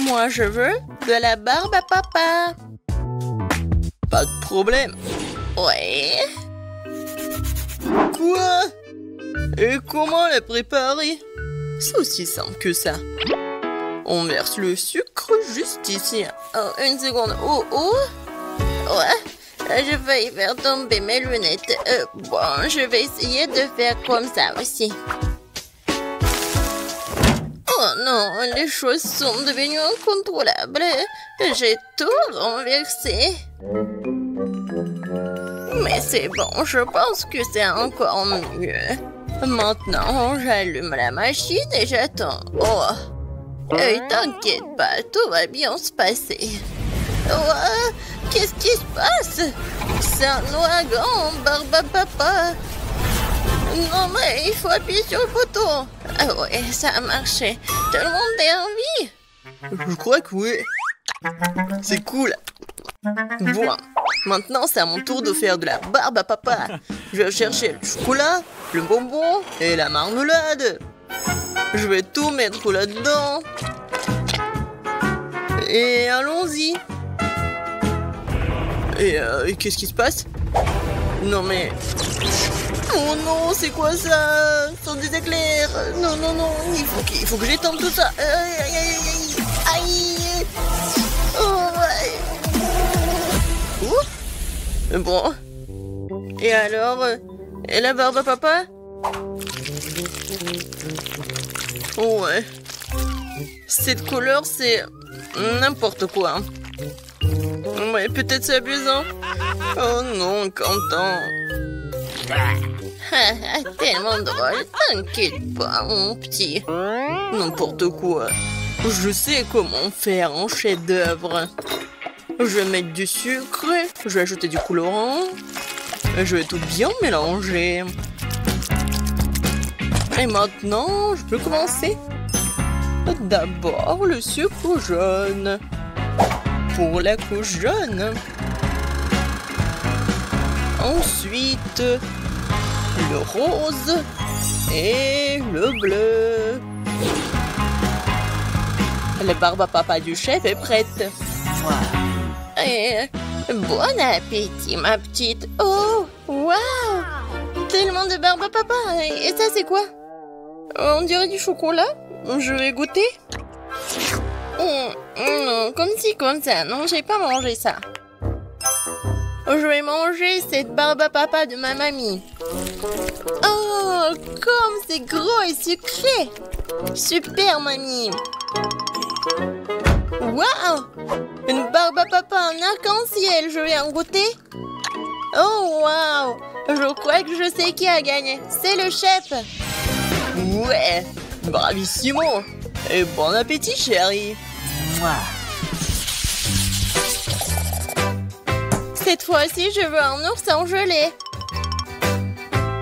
Moi, je veux de la barbe à papa. Pas de problème. Ouais. Quoi? Et comment la préparer? C'est aussi simple que ça. On verse le sucre juste ici. Oh, une seconde. Oh, oh. Ouais. Je vais faire tomber mes lunettes. Bon, je vais essayer de faire comme ça aussi. Oh non, les choses sont devenues incontrôlables. J'ai tout renversé. Mais c'est bon, je pense que c'est encore mieux. Maintenant, j'allume la machine et j'attends. Oh, t'inquiète pas, tout va bien se passer. Oh, qu'est-ce qui se passe? C'est un ouragan, barbe à papa. Non mais il faut appuyer sur le bouton. Ah ouais, ça a marché. Tout le monde est en vie. Je crois que oui. C'est cool. Bon, maintenant c'est à mon tour de faire de la barbe à papa. Je vais chercher le chocolat, le bonbon et la marmelade. Je vais tout mettre là-dedans. Et allons-y. Et qu'est-ce qui se passe? Non mais... Oh non, c'est quoi ça? Ce sont des éclairs. Non, non, non, il faut que j'étende tout ça. Aïe, aïe, aïe, aïe. Oh, ouais. Ouh. Bon. Et alors, et la barbe à papa? Ouais. Cette couleur, c'est n'importe quoi. Ouais, peut-être c'est amusant. Oh non, Quentin. Tellement drôle, t'inquiète pas, mon petit. N'importe quoi. Je sais comment faire un chef-d'œuvre. Je vais mettre du sucre, je vais ajouter du colorant. Je vais tout bien mélanger. Et maintenant, je peux commencer. D'abord, le sucre jaune. Pour la couche jaune. Ensuite, le rose et le bleu. La barbe à papa du chef est prête. Et bon appétit, ma petite. Oh, waouh! Tellement de barbe à papa. Et ça, c'est quoi? On dirait du chocolat. Je vais goûter. Non, comme ci, comme ça. Non, j'ai pas mangé ça. Je vais manger cette barbe à papa de ma mamie. Oh, comme c'est gros et sucré. Super, mamie. Waouh! Une barbe à papa en arc-en-ciel. Je vais en goûter. Oh, waouh! Je crois que je sais qui a gagné. C'est le chef. Ouais, bravissimo. Et bon appétit, chérie. Mouah. Cette fois-ci, je veux un ourson gelé.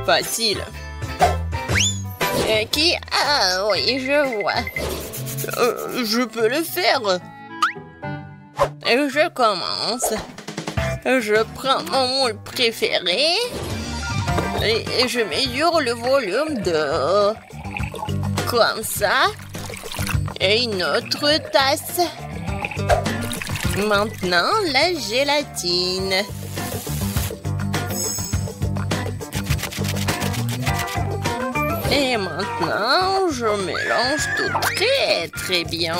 Facile. Qui? Ah oui, je vois. Je peux le faire. Je commence. Je prends mon moule préféré. Et je mesure le volume de... Comme ça. Et une autre tasse. Maintenant, la gélatine. Et maintenant, je mélange tout très très bien.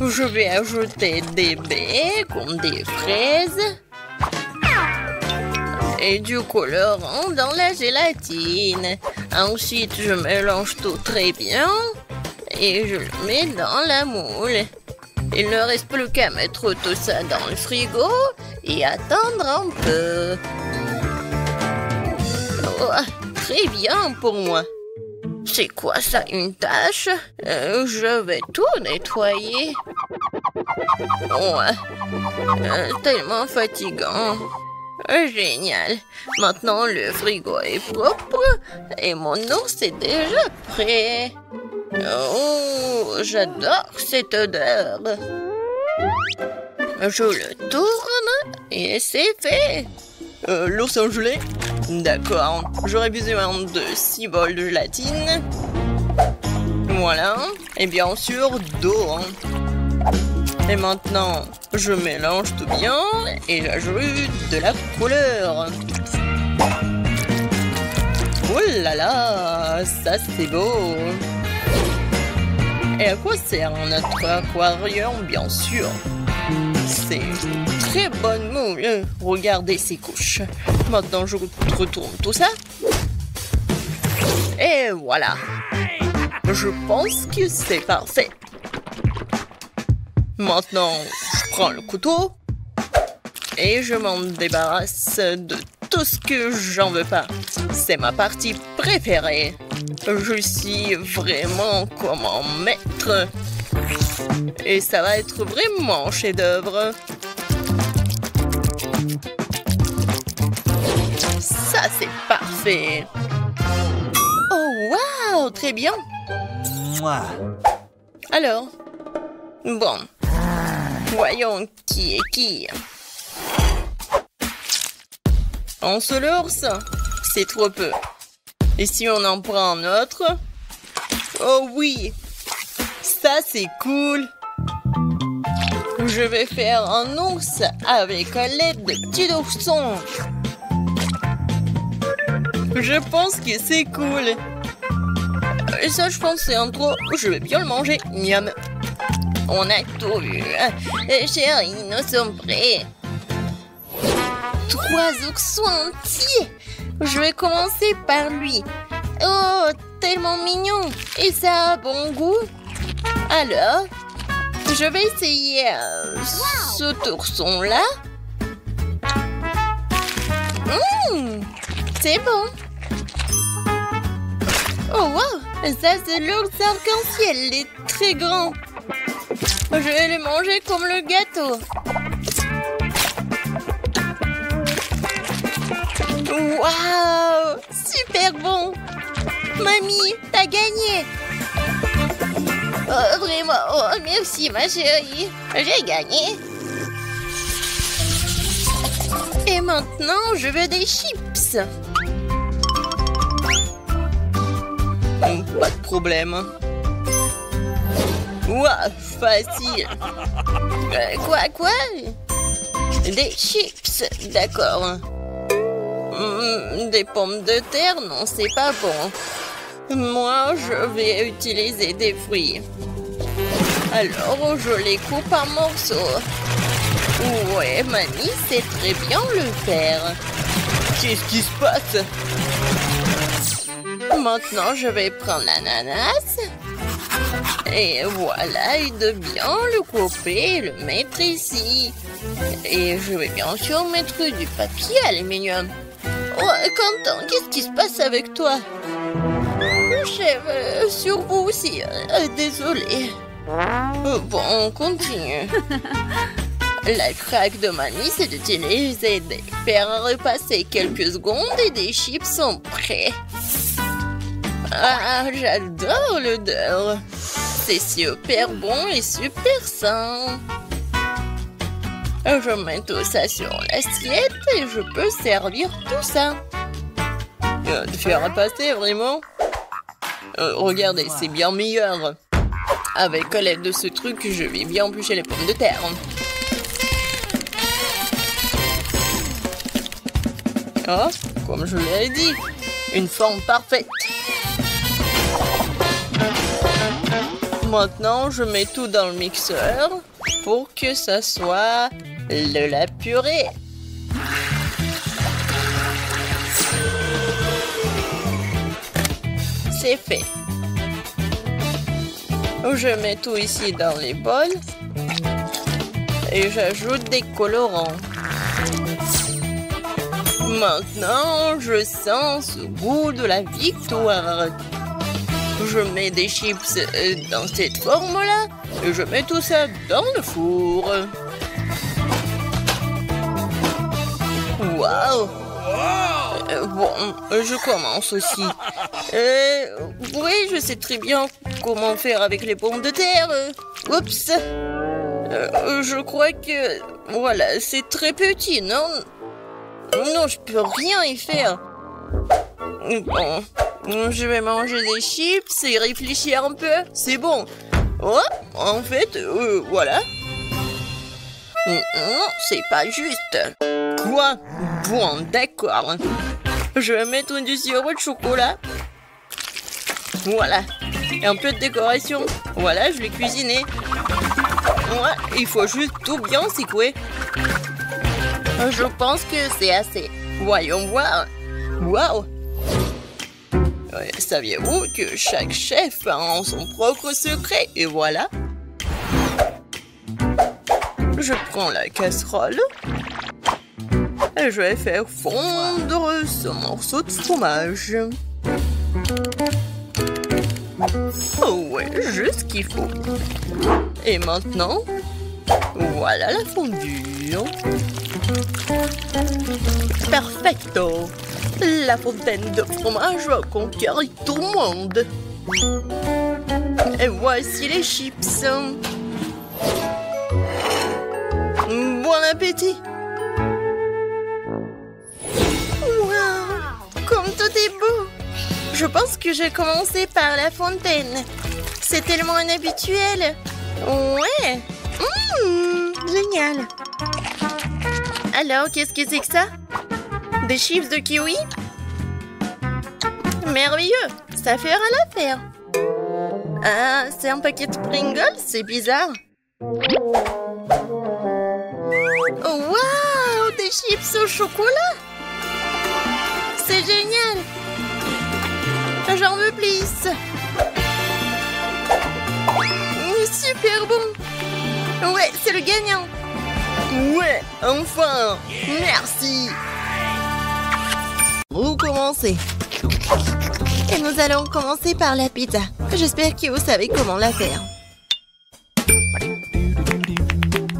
Je vais ajouter des baies comme des fraises. Et du colorant dans la gélatine. Ensuite, je mélange tout très bien. Et je le mets dans la moule. Il ne reste plus qu'à mettre tout ça dans le frigo et attendre un peu. Oh, très bien pour moi. C'est quoi ça, une tache? Je vais tout nettoyer. Ouais, tellement fatigant. Génial. Maintenant, le frigo est propre et mon ours est déjà prêt. Oh, j'adore cette odeur. Je le tourne et c'est fait. L'ourson gelé? D'accord. J'aurais besoin de 6 bols de gélatine. Voilà. Et bien sûr, d'eau. Et maintenant, je mélange tout bien et j'ajoute de la couleur. Oh là là, ça c'est beau. Et à quoi sert notre aquarium, bien sûr? C'est une très bonne moule. Regardez ces couches. Maintenant, je retourne tout ça. Et voilà. Je pense que c'est parfait. Maintenant, je prends le couteau et je m'en débarrasse de tout ce que j'en veux pas. C'est ma partie préférée. Je suis vraiment comme un maître. Et ça va être vraiment un chef-d'œuvre. Ça, c'est parfait. Oh, waouh, très bien. Alors, bon, voyons qui est qui. Un seul ours, c'est trop peu. Et si on en prend un autre? Oh oui, ça c'est cool. Je vais faire un ours avec l'aide de petits oursons. Je pense que c'est cool. Et ça, je pense que c'est un trop. Je vais bien le manger. Miam. On a tout vu. Chérie, nous sommes prêts. 3 oursons entiers. Je vais commencer par lui. Oh, tellement mignon. Et ça a bon goût. Alors, je vais essayer cet ourson-là. C'est bon. Oh, wow. Ça, c'est l'ours arc-en-ciel. Il est très grand. Je vais le manger comme le gâteau. Waouh! Super bon! Mamie, t'as gagné! Oh, vraiment? Oh, merci, ma chérie. J'ai gagné. Et maintenant, je veux des chips. Pas de problème. Ouah, facile. Quoi? Des chips, d'accord. Des pommes de terre, non, c'est pas bon. Moi, je vais utiliser des fruits. Alors, je les coupe en morceaux. Ouais, mamie sait très bien le faire. Qu'est-ce qui se passe? Maintenant, je vais prendre l'ananas. Et voilà, et de bien le couper et le mettre ici. Et je vais bien sûr mettre du papier aluminium. Oh, Quentin, qu'est-ce qui se passe avec toi? Chef, sur vous aussi. Désolé. Bon, on continue. La craque de mamie, c'est d'utiliser des faire repasser quelques secondes et des chips sont prêts. Ah, j'adore l'odeur. C'est super bon et super sain. Je mets tout ça sur l'assiette et je peux servir tout ça. De faire repasser, vraiment? Regardez, c'est bien meilleur. Avec l'aide de ce truc, je vais bien éplucher les pommes de terre. Oh, comme je l'ai dit, une forme parfaite. Maintenant, je mets tout dans le mixeur pour que ça soit de la purée. C'est fait. Je mets tout ici dans les bols et j'ajoute des colorants. Maintenant, je sens ce goût de la victoire. Je mets des chips dans cette forme-là et je mets tout ça dans le four. Waouh! Bon, je commence aussi. Oui, je sais très bien comment faire avec les pommes de terre. Oups! Je crois que... Voilà, c'est très petit, non? Non, je peux rien y faire. Bon, je vais manger des chips et réfléchir un peu. C'est bon. Oh, en fait, voilà. Non, c'est pas juste. Quoi? Bon, d'accord. Je vais mettre du sirop de chocolat. Voilà. Et un peu de décoration. Voilà, je l'ai cuisiné. Ouais, il faut juste tout bien secouer. Je pense que c'est assez. Voyons voir. Waouh! Saviez-vous que chaque chef a son propre secret? Et voilà. Je prends la casserole. Et je vais faire fondre ce morceau de fromage. Oh ouais, juste ce qu'il faut. Et maintenant, voilà la fondue. Perfecto. La fontaine de fromage va conquérir tout le monde. Et voici les chips. Bon appétit. Wow, comme tout est beau. Je pense que je vais commencer par la fontaine. C'est tellement inhabituel. Ouais. Génial. Alors, qu'est-ce que c'est que ça? Des chips de kiwi? Merveilleux. Ça fera l'affaire. Ah, c'est un paquet de Pringles? C'est bizarre. Oh, waouh! Des chips au chocolat? C'est génial! J'en veux plus! Super bon! Ouais, c'est le gagnant! Ouais, enfin! Merci! Vous commencez. Et nous allons commencer par la pizza. J'espère que vous savez comment la faire.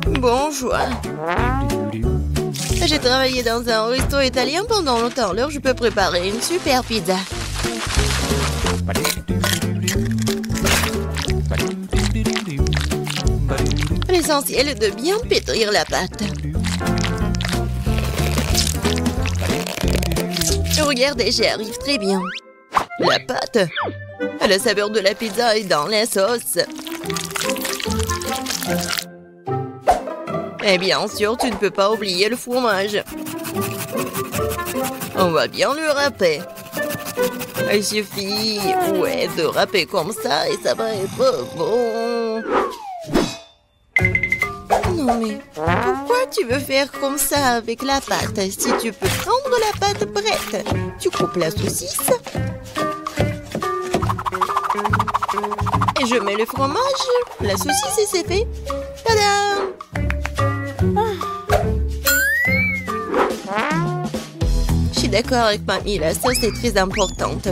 Bonjour. J'ai travaillé dans un resto italien pendant longtemps, alors je peux préparer une super pizza. L'essentiel est de bien pétrir la pâte. Regardez, j'y arrive très bien. La pâte, la saveur de la pizza est dans la sauce. Et bien sûr, tu ne peux pas oublier le fromage. On va bien le râper. Il suffit, de râper comme ça et ça va être bon. Non mais, pourquoi tu veux faire comme ça avec la pâte? Si tu peux prendre la pâte prête, tu coupes la saucisse. Et je mets le fromage, la saucisse et c'est fait. Tadam! Je suis d'accord avec mamie, la sauce est très importante.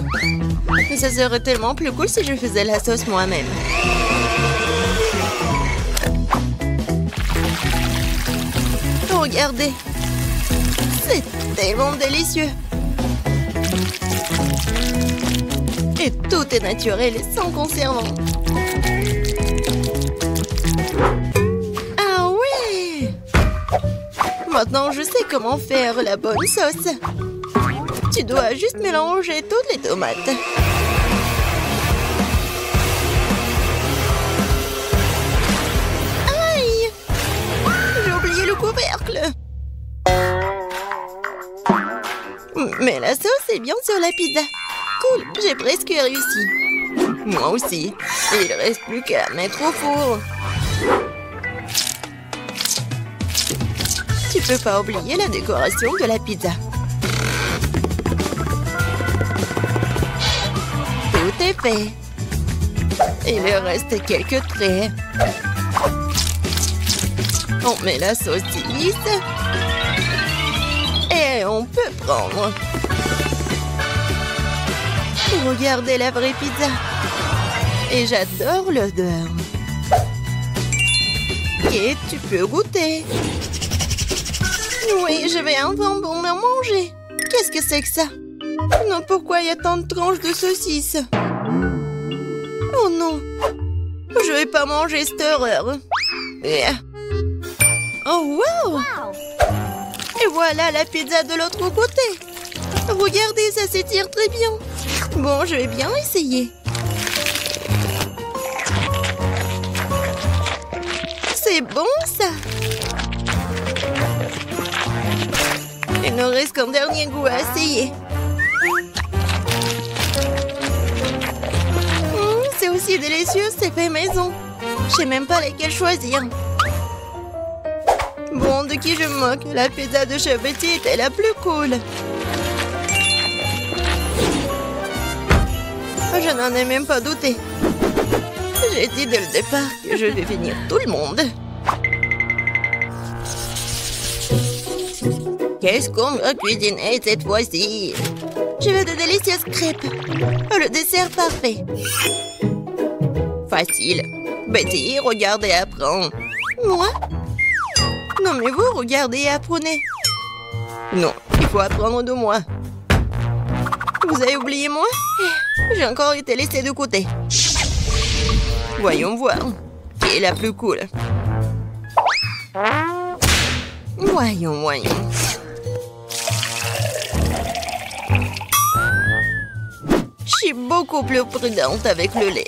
Mais ça serait tellement plus cool si je faisais la sauce moi-même. Regardez, c'est tellement délicieux. Et tout est naturel et sans conservant. Ah ouais! Maintenant, je sais comment faire la bonne sauce. Tu dois juste mélanger toutes les tomates. Aïe! J'ai oublié le couvercle. Mais la sauce est bien sur la pizza. Cool, j'ai presque réussi. Moi aussi. Il reste plus qu'à mettre au four. Tu peux pas oublier la décoration de la pizza. Tout est fait. Il reste quelques traits. On met la saucisse. Et on peut prendre. Regardez la vraie pizza. Et j'adore l'odeur. Et tu peux goûter. Oui, je vais enfin bon me manger. Qu'est-ce que c'est que ça? Non, pourquoi il y a tant de tranches de saucisses? Oh non. Je vais pas manger cette horreur. Oh wow! Et voilà la pizza de l'autre côté. Regardez, ça s'étire très bien. Bon, je vais bien essayer. ne reste qu'un dernier goût à essayer. C'est aussi délicieux, c'est fait maison. Je sais même pas lesquels choisir. Bon, de qui je me moque? La pizza de Chef Betty était la plus cool. Je n'en ai même pas douté. J'ai dit dès le départ que je vais finir tout le monde. Qu'est-ce qu'on va cuisiner cette fois-ci? Je veux de délicieuses crêpes. Le dessert parfait. Facile. Betty, regarde et apprends. Moi? Non, mais vous, regardez et apprenez. Non, il faut apprendre de moi. Vous avez oublié moi? J'ai encore été laissée de côté. Voyons voir. Qui est la plus cool? Voyons. Je suis beaucoup plus prudente avec le lait.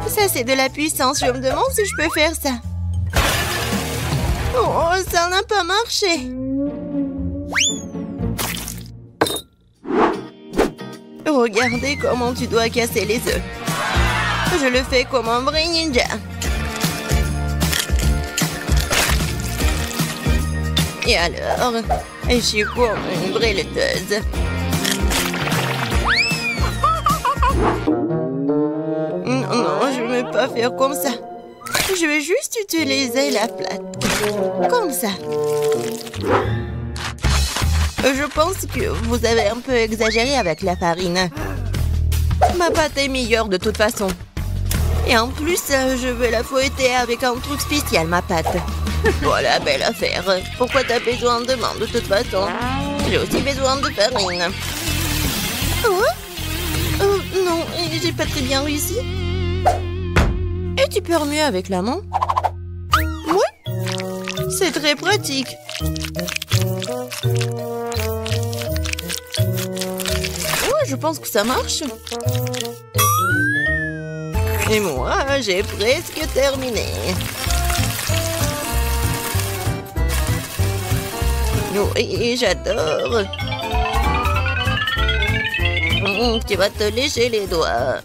Ça, c'est de la puissance. Je me demande si je peux faire ça. Oh, ça n'a pas marché. Regardez comment tu dois casser les œufs. Je le fais comme un vrai ninja. Et alors, je suis comme une vraie laiteuse. Non, je ne vais pas faire comme ça. Je vais juste utiliser la plate. Comme ça. Je pense que vous avez un peu exagéré avec la farine. Ma pâte est meilleure de toute façon. Et en plus, je vais la fouetter avec un truc spécial, ma pâte. Voilà, belle affaire. Pourquoi t'as besoin de main de toute façon? J'ai aussi besoin de farine. Oh? Non, j'ai pas très bien réussi. Et tu peux mieux avec la main? Oui, c'est très pratique. Ouais, je pense que ça marche. Et moi, j'ai presque terminé. Oui, j'adore. Tu vas te lécher les doigts.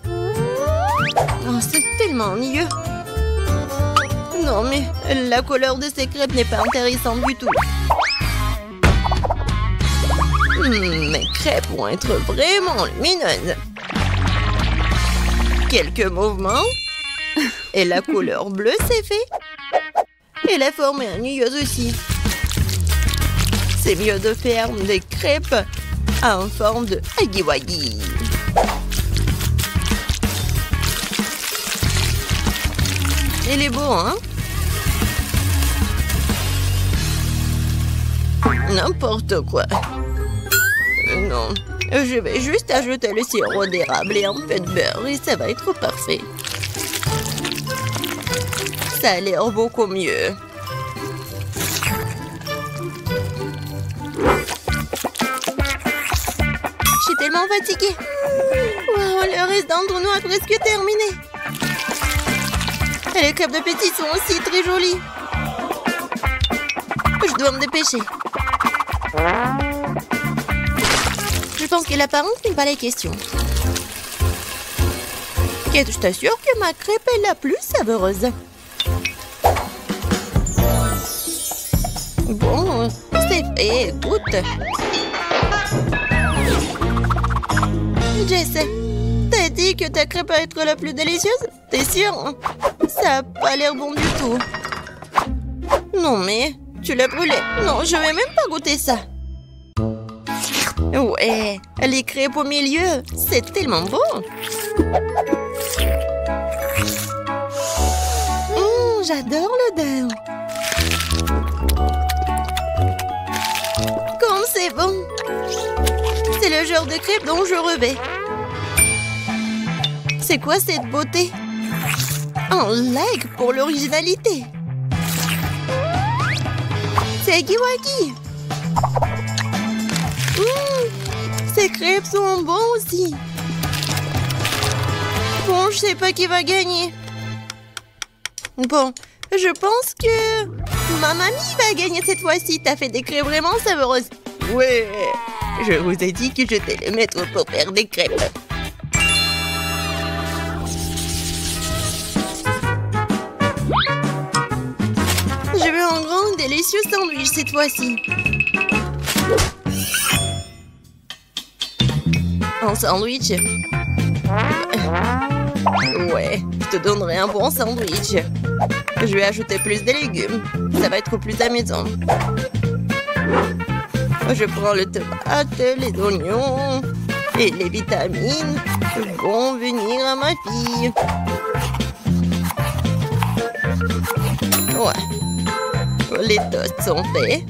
Oh, c'est tellement ennuyeux. Non, mais la couleur de ces crêpes n'est pas intéressante du tout. Mes crêpes vont être vraiment lumineuses. Quelques mouvements. Et la couleur bleue, c'est fait. Et la forme est ennuyeuse aussi. C'est mieux de faire des crêpes en forme de huggy-wuggy. Il est beau, hein? N'importe quoi. Non, je vais juste ajouter le sirop d'érable et un peu de beurre et ça va être parfait. Ça a l'air beaucoup mieux. Je suis tellement fatiguée. Wow, le reste d'entre-nous a presque terminé. Et les crêpes de Betty sont aussi très jolies. Je dois me dépêcher. Je pense que l'apparence n'est pas la question. Et je t'assure que ma crêpe est la plus savoureuse. Bon, c'est fait, écoute. Jess, t'as dit que ta crêpe va être la plus délicieuse? T'es sûre? Ça a pas l'air bon du tout. Non mais, tu l'as brûlé. Non, je vais même pas goûter ça. Ouais, les crêpes au milieu, c'est tellement beau. J'adore l'odeur. Comme c'est bon. C'est le genre de crêpes dont je rêvais. C'est quoi cette beauté? Un like pour l'originalité. C'est huggy-wuggy. Ces crêpes sont bons aussi. Bon, je sais pas qui va gagner. Bon, Je pense que ma mamie va gagner cette fois-ci. T'as fait des crêpes vraiment savoureuses. Ouais, je vous ai dit que j'étais le maître pour faire des crêpes. Je veux un grand délicieux sandwich cette fois-ci. Un sandwich? Ouais, je te donnerai un bon sandwich. Je vais ajouter plus de légumes. Ça va être plus amusant. Je prends le tomate, les oignons et les vitamines vont venir à ma fille. Ouais. Les toasts sont faits.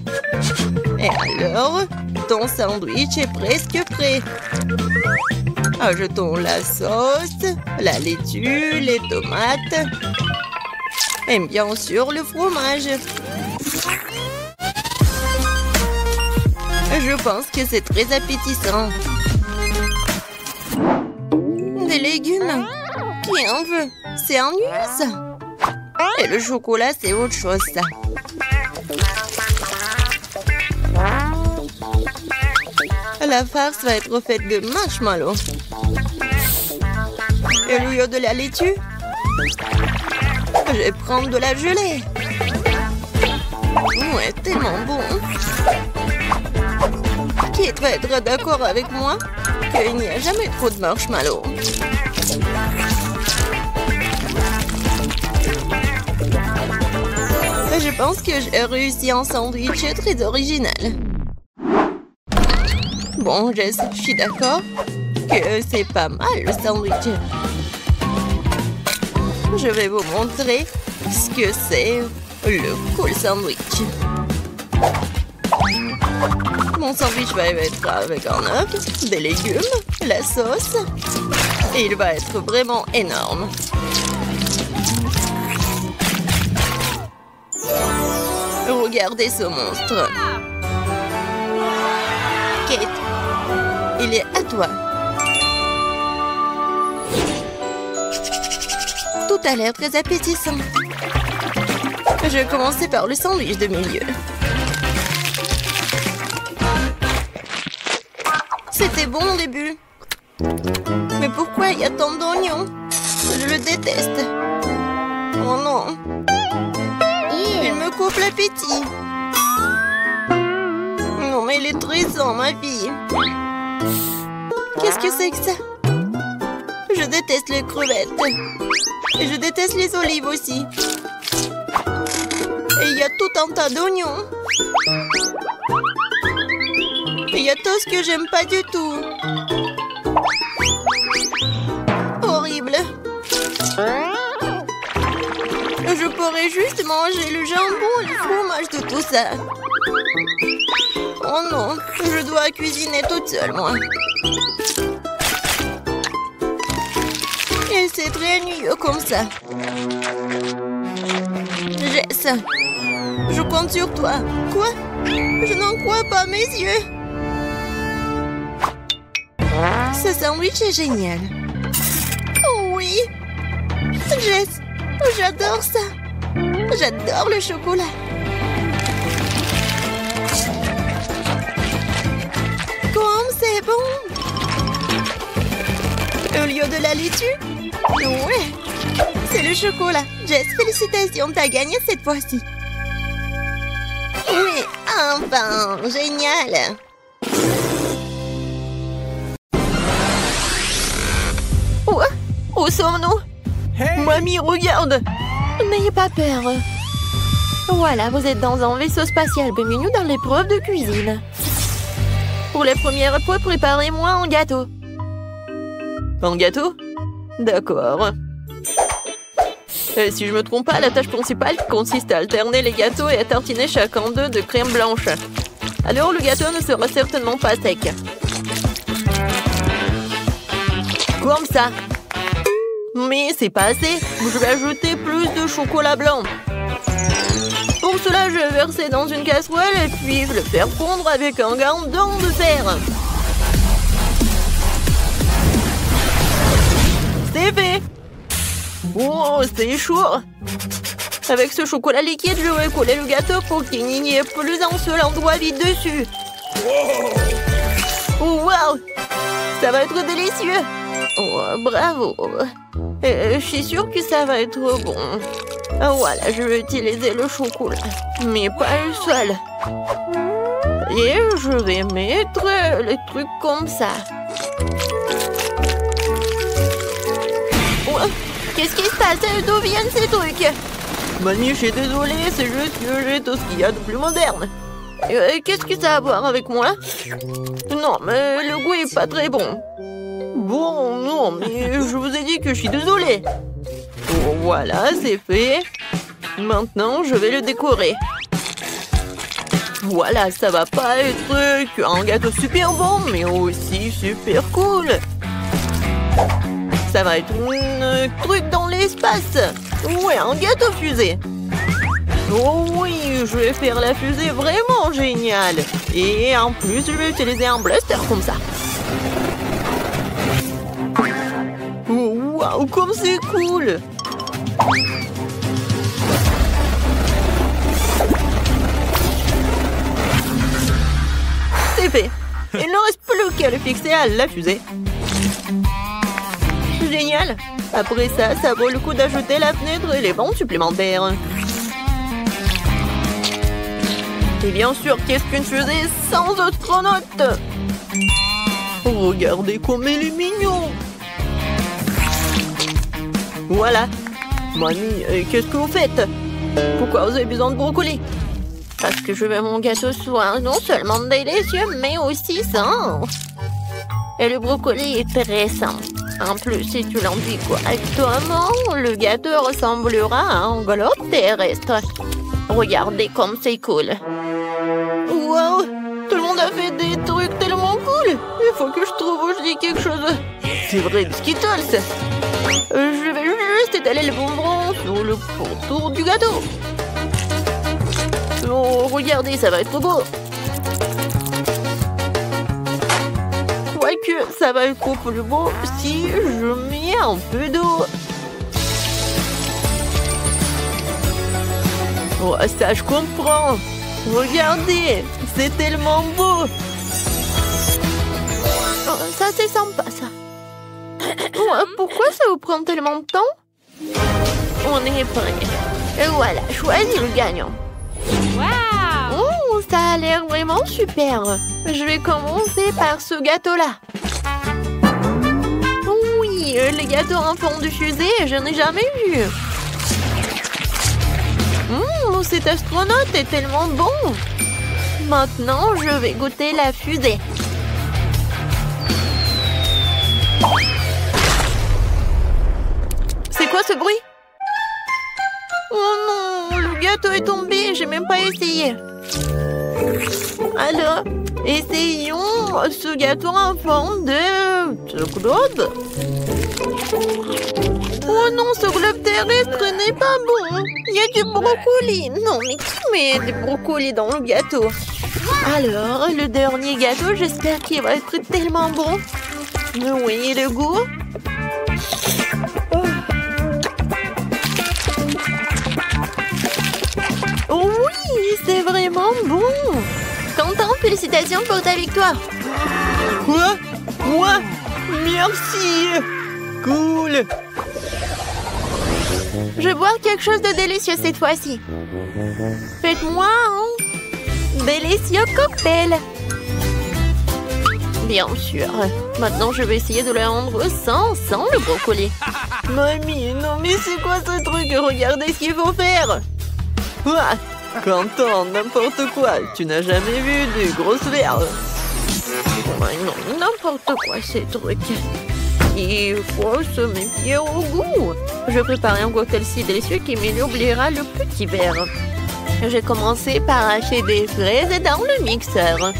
Et alors, ton sandwich est presque prêt. Ajoutons la sauce, la laitue, les tomates et bien sûr le fromage. Je pense que c'est très appétissant. Des légumes? Qui en veut? C'est ennuyeux ça. Et le chocolat, c'est autre chose ça. La farce va être faite de marshmallows. Et au lieu de la laitue, je vais prendre de la gelée. Ouais, tellement bon. Qui est d'accord avec moi qu'il n'y a jamais trop de marshmallows. Je pense que j'ai réussi un sandwich très original. Bon, Jess, je suis d'accord que c'est pas mal le sandwich. Je vais vous montrer ce que c'est le cool sandwich. Mon sandwich va être avec un œuf, des légumes, la sauce. Et il va être vraiment énorme. Regardez ce monstre. Kate, il est à toi. Tout a l'air très appétissant. Je vais commencer par le sandwich de milieu. C'était bon au début. Mais pourquoi il y a tant d'oignons? Je le déteste. Oh non. Il me coupe l'appétit. Non, mais il est tressant, ma fille. Qu'est-ce que c'est que ça? Je déteste les crevettes. Et je déteste les olives aussi. Et il y a tout un tas d'oignons. Et il y a tout ce que j'aime pas du tout. Horrible. Je pourrais juste manger le jambon et le fromage de tout ça. Oh non, je dois cuisiner toute seule, moi. Et c'est très ennuyeux comme ça. Jess, je compte sur toi. Quoi? Je n'en crois pas mes yeux. Ce sandwich est génial. Oh oui. Jess, j'adore ça. J'adore le chocolat. Comme c'est bon. Au lieu de la laitue? Ouais. C'est le chocolat. Jess, félicitations, t'as gagné cette fois-ci. Oui, enfin, génial. Où sommes-nous? Hey. Mamie, regarde. N'ayez pas peur. Voilà, vous êtes dans un vaisseau spatial. Bienvenue dans l'épreuve de cuisine. Pour les premières fois, préparez-moi un gâteau. Un gâteau? D'accord. Si je me trompe pas, la tâche principale consiste à alterner les gâteaux et à tartiner chacun d'eux de crème blanche. Alors le gâteau ne sera certainement pas sec. Comme ça. Mais c'est pas assez. Je vais ajouter plus de chocolat blanc. Pour cela, je vais verser dans une casserole et puis le faire fondre avec un gant de fer. C'est fait. Oh, c'est chaud. Avec ce chocolat liquide, je vais coller le gâteau pour qu'il n'y ait plus un seul endroit vide dessus. Wow! Ça va être délicieux! Oh, bravo! Je suis sûre que ça va être bon. Voilà, je vais utiliser le chocolat, mais pas le seul. Et je vais mettre les trucs comme ça. Oh, qu'est-ce qui se passe? D'où viennent ces trucs? Mamie, je suis désolée, c'est juste que j'ai tout ce qu'il y a de plus moderne. Qu'est-ce que ça a à voir avec moi? Non, mais le goût est pas très bon. Bon, non, mais je vous ai dit que je suis désolée. Oh, voilà, c'est fait. Maintenant, je vais le décorer. Voilà, ça va pas être un gâteau super bon, mais aussi super cool. Ça va être un truc dans l'espace. Ouais, un gâteau fusée. Oh oui, je vais faire la fusée vraiment géniale. Et en plus, je vais utiliser un blaster comme ça. Oh, waouh, comme c'est cool! C'est fait. Il ne reste plus qu'à le fixer à la fusée. Génial. Après ça, ça vaut le coup d'ajouter la fenêtre et les bancs supplémentaires. Et bien sûr, qu'est-ce qu'une fusée sans astronaute? Regardez comme il est mignon. Voilà. Mamie, qu'est-ce que vous faites? Pourquoi vous avez besoin de brocoli? Parce que je veux mon gâteau soit non seulement délicieux, mais aussi sain. Et le brocoli est très sain. En plus, si tu l'enduis correctement, le gâteau ressemblera à un globe terrestre. Regardez comme c'est cool. Wow! Tout le monde a fait des trucs tellement cool. Il faut que je trouve où je dis quelque chose. C'est vrai, du Skittles. Je vais juste étaler le bonbon sur le pourtour du gâteau. Oh, regardez, ça va être beau. Quoique, ça va être plus beau si je mets un peu d'eau. Oh, ça, je comprends. Regardez, c'est tellement beau. Oh, ça, c'est sympa, ça. Oh, pourquoi ça vous prend tellement de temps? On est prêt. Et voilà, choisis le gagnant. Wow! Oh, ça a l'air vraiment super. Je vais commencer par ce gâteau-là. Oui, les gâteaux en forme de fusée, je n'ai jamais vu. Cet astronaute est tellement bon. Maintenant, je vais goûter la fusée. C'est quoi ce bruit? Oh non, le gâteau est tombé, j'ai même pas essayé. Alors, essayons ce gâteau en forme de globe. Oh non, ce globe terrestre n'est pas bon. Il y a du brocoli. Non, mais qui met du brocoli dans le gâteau? Alors, le dernier gâteau, j'espère qu'il va être tellement bon. Oui, le goût. Oh oui, c'est vraiment bon. Quentin, félicitations pour ta victoire. Quoi? Moi? Merci. Cool. Je vais boire quelque chose de délicieux cette fois-ci. Faites-moi un délicieux cocktail. Bien sûr. Maintenant, je vais essayer de le rendre sans le brocoli. Mamie, non mais c'est quoi ce truc? Regardez ce qu'il faut faire. Ah, Quentin, n'importe quoi. Tu n'as jamais vu de grosses verres. Non, n'importe quoi ces trucs. Il faut se méfier au goût. Je vais préparer un cocktail si délicieux qui m'oubliera le petit verre. J'ai commencé par hacher des fraises dans le mixeur.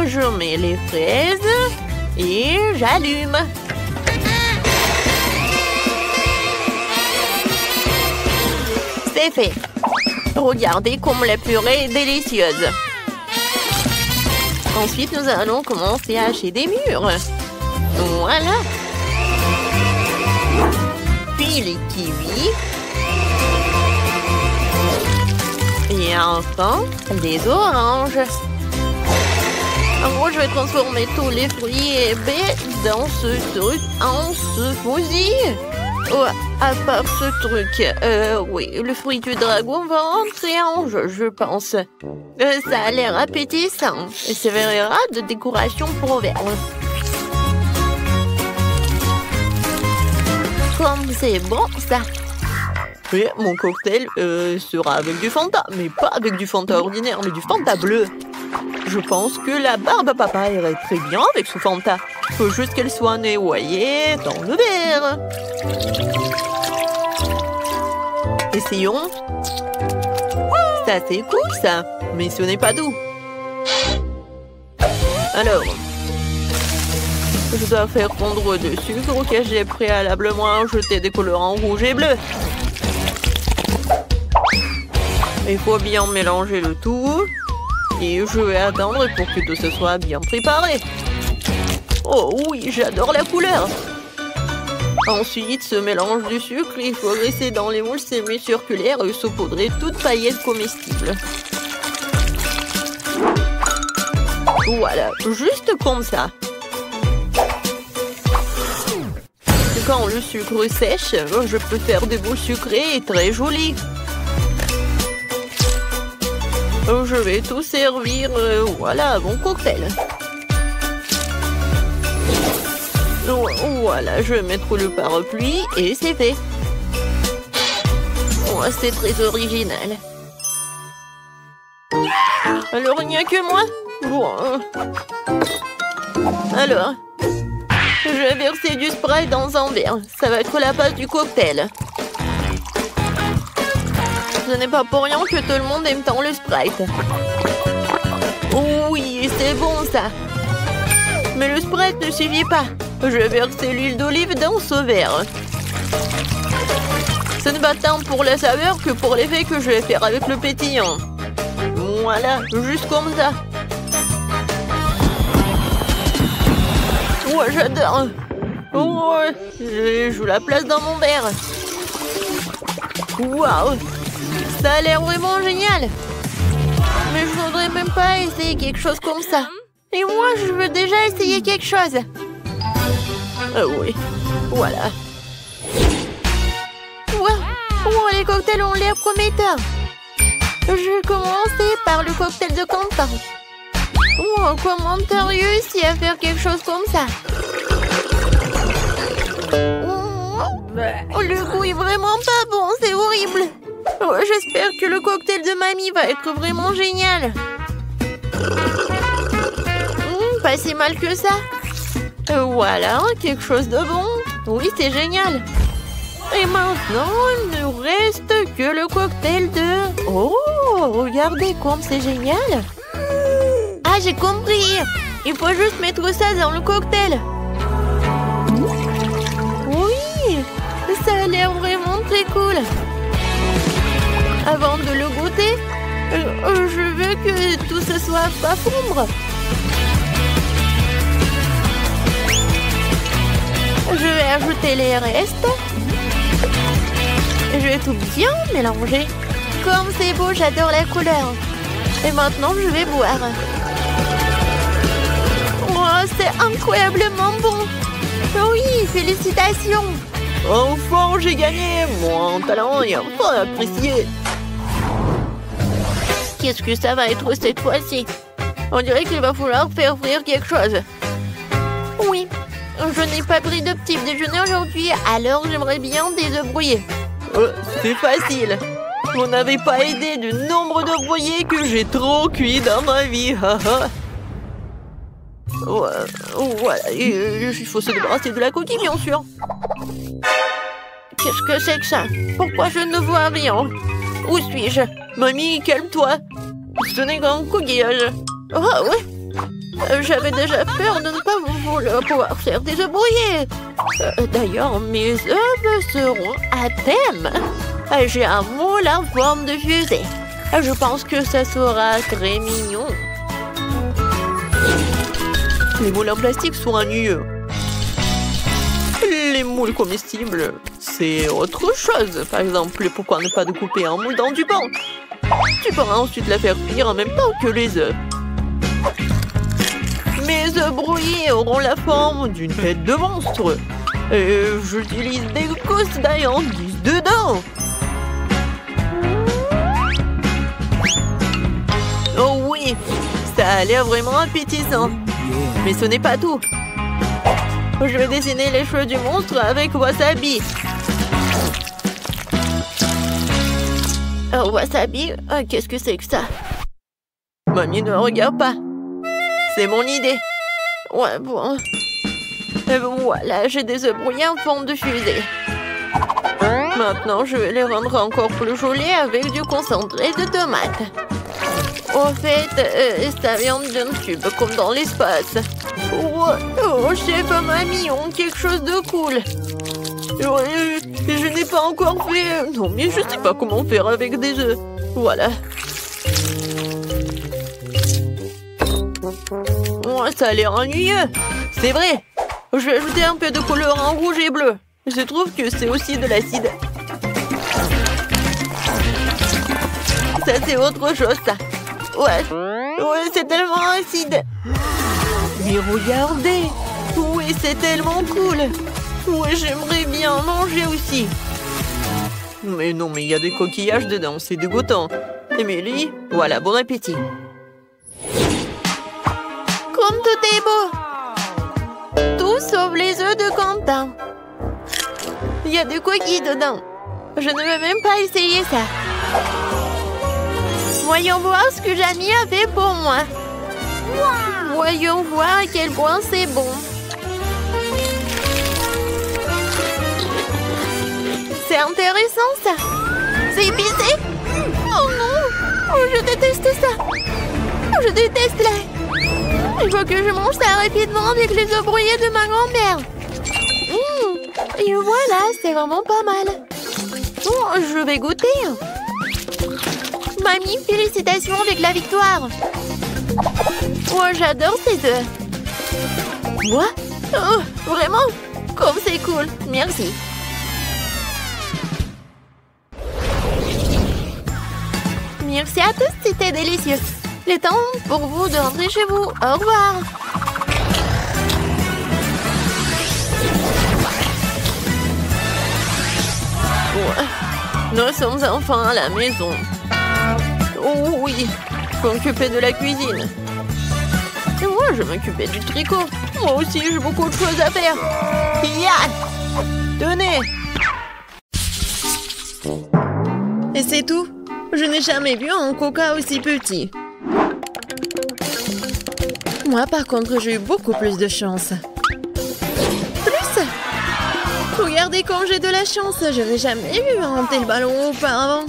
Je mets les fraises et j'allume. C'est fait. Regardez comme la purée est délicieuse. Ensuite, nous allons commencer à hacher des mûres. Voilà. Puis, Oui, les kiwis. Et enfin, les oranges. Moi, je vais transformer tous les fruits et baies dans ce truc en smoothie. Oh, à part ce truc, oui, le fruit du dragon va entrer en jeu, je pense. Ça a l'air appétissant. Et ça servira de décoration pour verre. Comme c'est bon, ça. Oui, mon cocktail sera avec du Fanta, mais pas avec du Fanta ordinaire, mais du Fanta bleu. Je pense que la barbe à papa irait très bien avec ce Fanta. Faut juste qu'elle soit noyée dans le verre. Essayons. Ça, c'est cool, ça. Mais ce n'est pas doux. Alors, je dois faire fondre du sucre auquel j'ai préalablement ajouté des colorants rouges et bleus. Il faut bien mélanger le tout. Et je vais attendre pour que tout ce soit bien préparé. Oh oui, j'adore la couleur. Ensuite, ce mélange du sucre, il faut graisser dans les moules semi-circulaires et saupoudrer toute paillette comestible. Voilà, juste comme ça. Quand le sucre sèche, je peux faire des boules sucrées et très jolies. Je vais tout servir, voilà, mon cocktail. Voilà, je vais mettre le parapluie et c'est fait. Oh, c'est très original. Alors, il n'y a que moi? Bon. Alors, je vais verser du Sprite dans un verre. Ça va être la base du cocktail. Ce n'est pas pour rien que tout le monde aime tant le Sprite. Oui, c'est bon ça. Mais le Sprite ne suffit pas. Je vais verser l'huile d'olive dans ce verre. Ce n'est pas tant pour la saveur que pour l'effet que je vais faire avec le pétillant. Voilà, juste comme ça. Ouais, j'adore. Oh, je joue la place dans mon verre. Waouh, ça a l'air vraiment génial. Mais je voudrais même pas essayer quelque chose comme ça. Et moi, je veux déjà essayer quelque chose. Oui, voilà. Wow. Oh, les cocktails ont l'air prometteurs. Je vais commencer par le cocktail de Quentin. Oh, comment t'as réussi à faire quelque chose comme ça? Oh, le goût est vraiment pas bon, c'est horrible. Oh, j'espère que le cocktail de mamie va être vraiment génial. Pas si mal que ça. Voilà, quelque chose de bon. Oui, c'est génial. Et maintenant, il ne reste que le cocktail de... Oh, regardez comme c'est génial. Ah, j'ai compris. Il faut juste mettre ça dans le cocktail. Oui, ça a l'air vraiment très cool. Avant de le goûter, je veux que tout ce soit pas fondre. Je vais ajouter les restes. Je vais tout bien mélanger. Comme c'est beau, j'adore la couleur. Et maintenant, je vais boire. Oh, c'est incroyablement bon. Oui, félicitations. Enfin, j'ai gagné. Mon talent est enfin apprécié. Qu'est-ce que ça va être cette fois-ci? On dirait qu'il va falloir faire frire quelque chose. Oui. Je n'ai pas pris de petit déjeuner aujourd'hui, alors j'aimerais bien désembrouiller. C'est facile. Vous n'avez pas idée du nombre de brouillés que j'ai trop cuit dans ma vie. Voilà, il faut se débarrasser de la coquille, bien sûr. Qu'est-ce que c'est que ça? Pourquoi je ne vois rien? Où suis-je? Mamie, calme-toi. Ce n'est qu'un coquillage. Oh, oui. J'avais déjà peur de ne pas pouvoir faire des œufs brouillés. D'ailleurs, mes œufs seront à thème. J'ai un moule en forme de fusée. Je pense que ça sera très mignon. Les moules en plastique sont ennuyeux. Les les moules comestibles, c'est autre chose. Par exemple, pourquoi ne pas couper un moule dans du pain? Tu pourras ensuite la faire cuire en même temps que les œufs. Mes œufs brouillés auront la forme d'une tête de monstre. Et j'utilise des gousses d'ail en guise de dents. Oh oui, ça a l'air vraiment appétissant. Mais ce n'est pas tout. Je vais dessiner les cheveux du monstre avec wasabi. Wasabi, qu'est-ce que c'est que ça? Mamie, ne regarde pas. C'est mon idée. Ouais, bon. Et voilà, j'ai des œufs brouillés en forme de fusée. Maintenant, je vais les rendre encore plus jolis avec du concentré de tomate. En fait, ça vient d'un tube, comme dans l'espace. Oh, chef, mamie, on quelque chose de cool. Je n'ai pas encore fait... Non, mais je sais pas comment faire avec des œufs. Voilà. Oh, ça a l'air ennuyeux. C'est vrai. Je vais ajouter un peu de couleur en rouge et bleu. Je trouve que c'est aussi de l'acide. Ça, c'est autre chose, ça. Ouais, c'est tellement acide. Mais regardez. Oui, c'est tellement cool. Ouais, j'aimerais bien manger aussi. Mais non, mais il y a des coquillages dedans, c'est dégoûtant. Émilie, voilà, bon appétit. Comme tout est beau. Tout sauf les œufs de Quentin. Il y a des coquilles dedans. Je ne vais même pas essayer ça. Voyons voir ce que Jamie a fait pour moi. Voyons voir à quel point c'est bon. C'est intéressant, ça. C'est épicé. Oh non. Oh, je déteste ça. Je déteste la... Il faut que je mange ça rapidement avec les œufs brouillés de ma grand-mère. Et voilà, c'est vraiment pas mal. Oh, je vais goûter. Mamie, félicitations avec la victoire. Oh, j'adore ces œufs. Moi? Oh, vraiment? Comme c'est cool. Merci. Merci à tous, c'était délicieux. Le temps pour vous de rentrer chez vous. Au revoir. Ouais. Nous sommes enfin à la maison. Oh oui, je peux m'occuper de la cuisine. Et moi, je m'occupais du tricot. Moi aussi, j'ai beaucoup de choses à faire. Yeah! Tenez! Et c'est tout. Je n'ai jamais vu un coca aussi petit. Moi, par contre, j'ai eu beaucoup plus de chance. Plus? Regardez comme j'ai de la chance. Je n'ai jamais vu un tel ballon auparavant.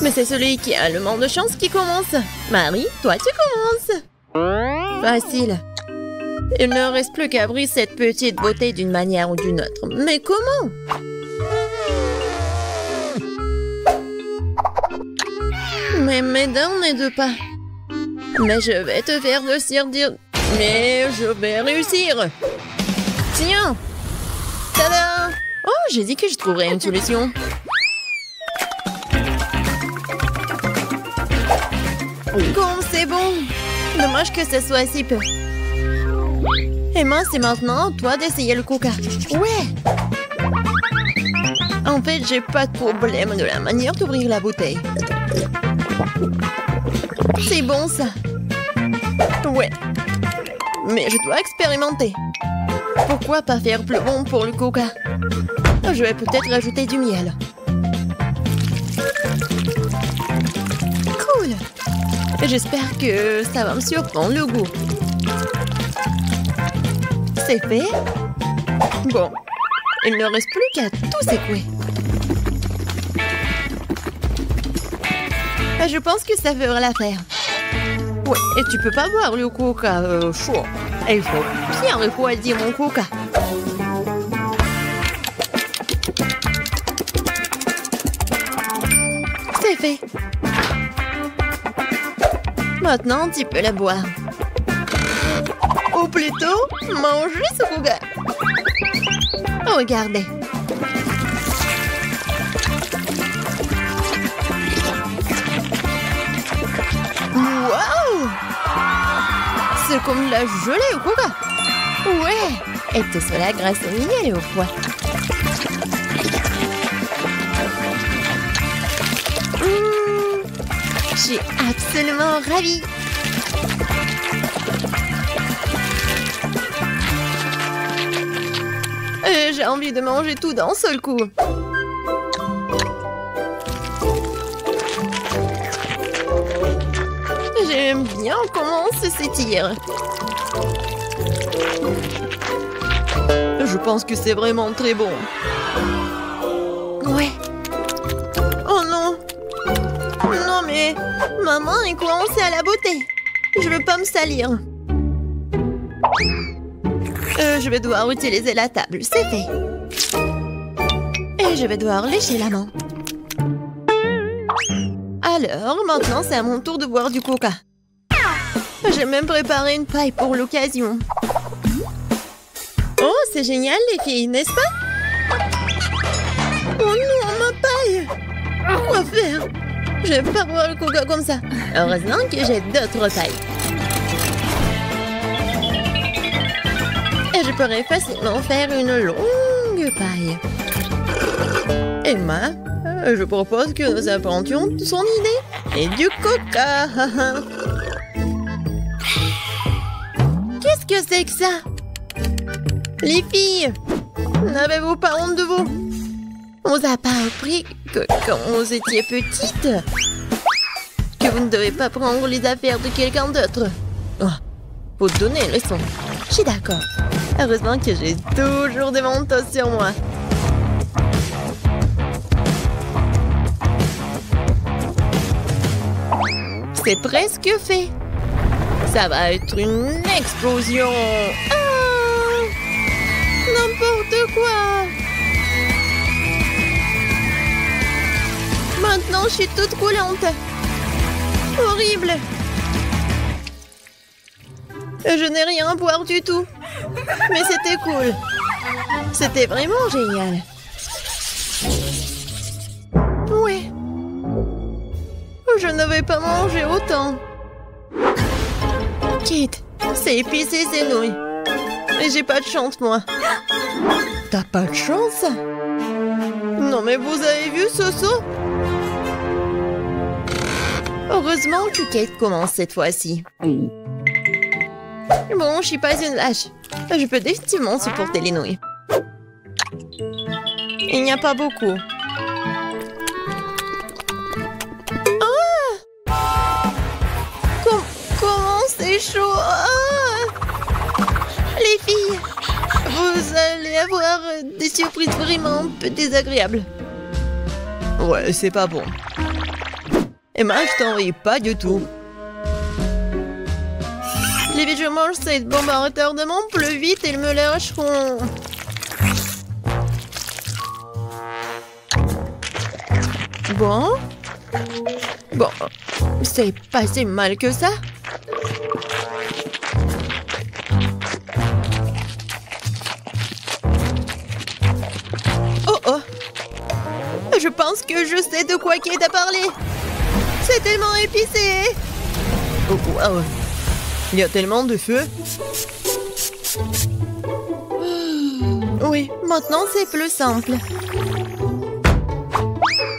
Mais c'est celui qui a le manque de chance qui commence. Marie, toi, tu commences. Facile. Il ne reste plus qu'à briser cette petite beauté d'une manière ou d'une autre. Mais comment? Mais mes dents n'aident pas. Mais je vais te faire de dire. Mais je vais réussir. Tiens. Tada! Oh, j'ai dit que je trouverais une solution. Comme c'est bon. Dommage que ce soit si peu. Emma, c'est maintenant toi d'essayer le coca. Ouais. En fait, j'ai pas de problème de la manière d'ouvrir la bouteille. C'est bon, ça. Ouais. Mais je dois expérimenter. Pourquoi pas faire plus bon pour le coca? Je vais peut-être ajouter du miel. Cool. J'espère que ça va me surprendre le goût. C'est fait. Bon. Il ne reste plus qu'à tout secouer. Je pense que ça fera l'affaire. Ouais, et tu peux pas boire le coca chaud. Il faut bien refroidir mon coca. C'est fait. Maintenant, tu peux la boire. Ou plutôt, manger ce coca. Regardez. Wow! C'est comme de la gelée au coca. Ouais! Et tout cela grâce au miel et au foie. Je suis absolument ravie. J'ai envie de manger tout d'un seul coup. J'aime bien comment ça s'étire. Je pense que c'est vraiment très bon. Ouais. Oh non. Non mais, ma main est coincée à la beauté. Je veux pas me salir. Je vais devoir utiliser la table, c'est fait. Et je vais devoir lécher la main. Alors, maintenant, c'est à mon tour de boire du coca. J'ai même préparé une paille pour l'occasion. Oh, c'est génial, les filles, n'est-ce pas? Oh non, ma paille! Quoi faire? Je vais pas boire le coca comme ça. Heureusement que j'ai d'autres pailles. Et je pourrais facilement faire une longue paille. Emma, je propose que nous apprenions son idée. Et du coca. Qu'est-ce que c'est que ça? Les filles, n'avez-vous pas honte de vous? On vous a pas appris que quand vous étiez petites, que vous ne devez pas prendre les affaires de quelqu'un d'autre. Oh, faut donner une leçon. Je suis d'accord. Heureusement que j'ai toujours des manteaux sur moi. C'est presque fait. Ça va être une explosion. Ah! N'importe quoi. Maintenant, je suis toute coulante. Horrible. Je n'ai rien à boire du tout. Mais c'était cool. C'était vraiment génial. Ouais. Je ne vais pas manger autant. Kate, c'est épicé ces nouilles. Et j'ai pas de chance, moi. T'as pas de chance? Non, mais vous avez vu ce saut? Heureusement que Kate commence cette fois-ci. Bon, je suis pas une lâche. Je peux définitivement supporter les nouilles. Il n'y a pas beaucoup. Ah! Comment c'est chaud? Ah! Les filles, vous allez avoir des surprises vraiment un peu désagréables. Ouais, c'est pas bon. Emma, je t'envie pas du tout. Les filles, je mange cette bombe à retardement plus vite et ils me lâcheront. Bon, c'est pas si mal que ça. Oh, je pense que je sais de quoi Kate a parlé. C'est tellement épicé. Oh, wow. Il y a tellement de feu. Oui, maintenant c'est plus simple.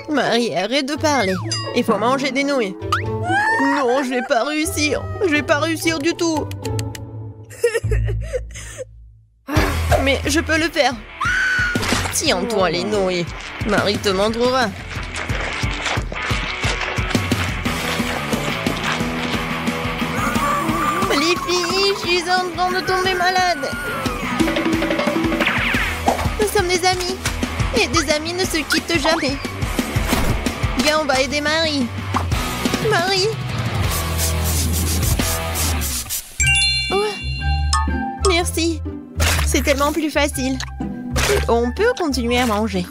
Marie, arrête de parler. Il faut manger des nouilles. Non, je vais pas réussir. Je vais pas réussir du tout. Mais je peux le faire. Tiens-toi les nouilles. Marie te montrera. Les filles, je suis en train de tomber malade. Nous sommes des amis. Et des amis ne se quittent jamais. Viens, on va aider Marie. Marie. Oh. Merci. C'est tellement plus facile. On peut continuer à manger.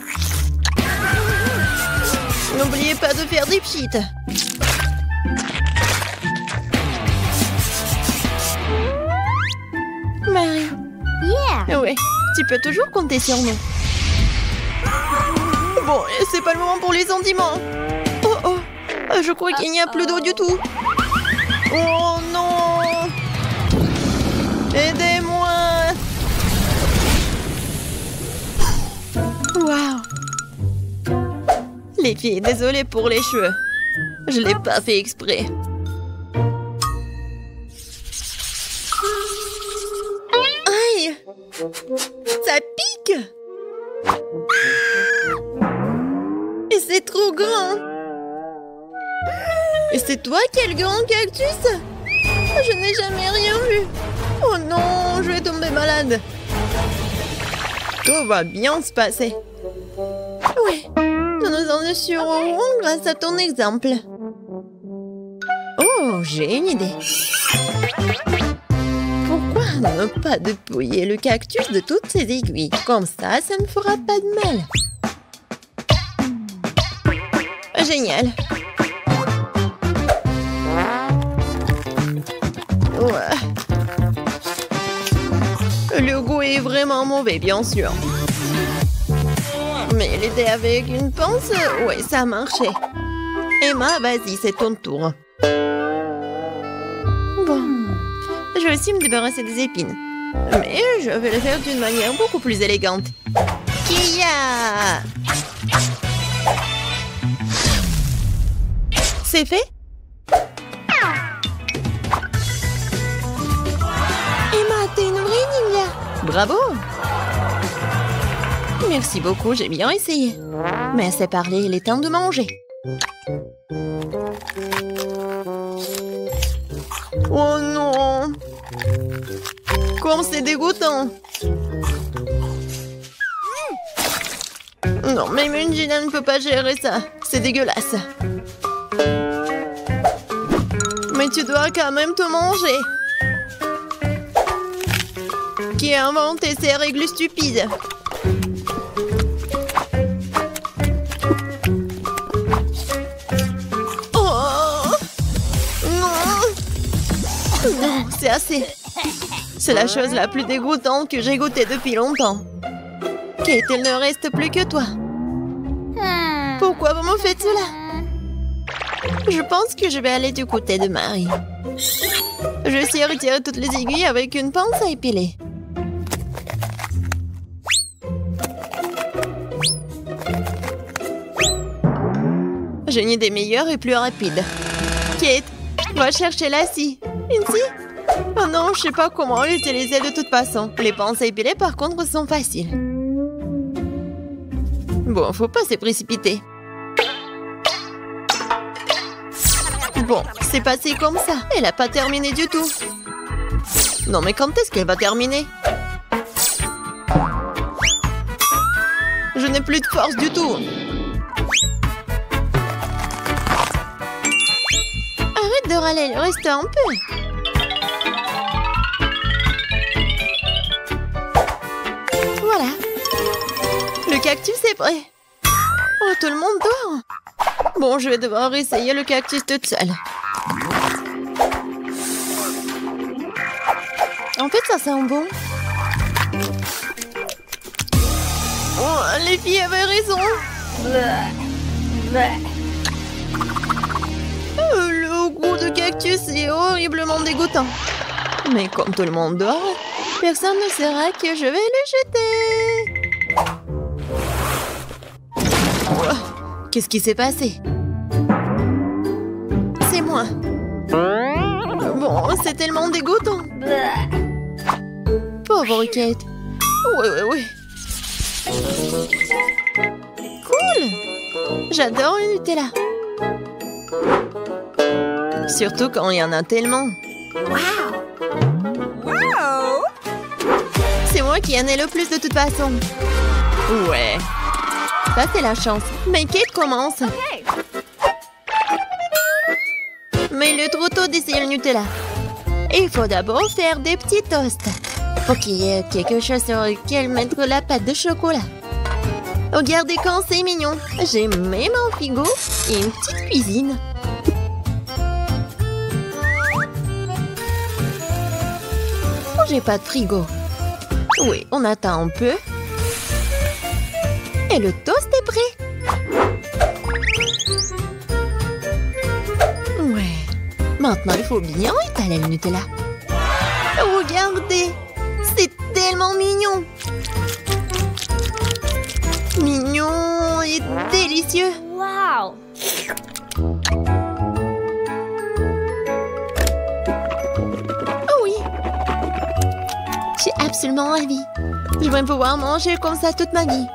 N'oubliez pas de faire des pchites. Marie. Yeah. Oui, Tu peux toujours compter sur nous. Bon, c'est pas le moment pour les sentiments. Oh oh, je crois qu'il n'y a plus d'eau du tout. Oh non! Aidez-moi! Waouh! Les filles, désolée pour les cheveux. Je l'ai pas fait exprès. Aïe! Ça pique! Et c'est trop grand! Et c'est toi qui as le grand cactus? Je n'ai jamais rien vu. Oh non, je vais tomber malade. Tout va bien se passer. Oui, nous nous en assurerons grâce à ton exemple. Oh, j'ai une idée. Pourquoi ne pas dépouiller le cactus de toutes ses aiguilles? Comme ça ne fera pas de mal. Génial. Ouais. Le goût est vraiment mauvais, bien sûr. Mais l'aider avec une pince, ouais, ça a marché. Emma, vas-y, c'est ton tour. Bon, je vais aussi me débarrasser des épines. Mais je vais le faire d'une manière beaucoup plus élégante. Kia! C'est fait? Emma, t'es une vraie ninja! Bravo! Merci beaucoup, j'ai bien essayé. Mais assez parlé, il est temps de manger. Oh non! Comme c'est dégoûtant! Non, même une Gina ne peut pas gérer ça. C'est dégueulasse. Mais tu dois quand même te manger. Qui a inventé ces règles stupides? Oh non! Non, c'est assez. C'est la chose la plus dégoûtante que j'ai goûtée depuis longtemps. Kate, il ne reste plus que toi. Pourquoi vous me faites cela? Je pense que je vais aller du côté de Marie. Je sais retirer toutes les aiguilles avec une pince à épiler. J'ai une idée meilleure et plus rapide. Kate, va chercher la scie. Une scie? Oh non, je sais pas comment l'utiliser de toute façon. Les pinces à épiler, par contre, sont faciles. Bon, faut pas se précipiter. Bon, c'est passé comme ça. Elle a pas terminé du tout. Non, mais quand est-ce qu'elle va terminer? Je n'ai plus de force du tout. Arrête de râler, il reste un peu. Voilà. Le cactus est prêt. Oh, tout le monde dort. Bon, je vais devoir essayer le cactus toute seule. En fait, ça sent bon. Oh, les filles avaient raison. Le goût de cactus est horriblement dégoûtant. Mais comme tout le monde dort, personne ne saura que je vais le jeter. Oh, qu'est-ce qui s'est passé? C'est moi. Bon, c'est tellement dégoûtant. Pauvre Kate. Oui. Cool. J'adore le Nutella. Surtout quand il y en a tellement. Wow. C'est moi qui en ai le plus de toute façon. Ouais. Ça, c'est la chance. Mais Kate commence. Okay. Mais il est trop tôt d'essayer le Nutella. Il faut d'abord faire des petits toasts. Pour qu'il y ait quelque chose sur lequel mettre la pâte de chocolat. Regardez quand c'est mignon. J'ai même un frigo et une petite cuisine. Oh, j'ai pas de frigo. Oui, on attend un peu. Et le toast est prêt. Ouais. Maintenant, il faut bien étaler le Nutella. Regardez, c'est tellement mignon. Mignon et délicieux. Wow. Oh oui. Je suis absolument ravie. Je vais pouvoir manger comme ça toute ma vie.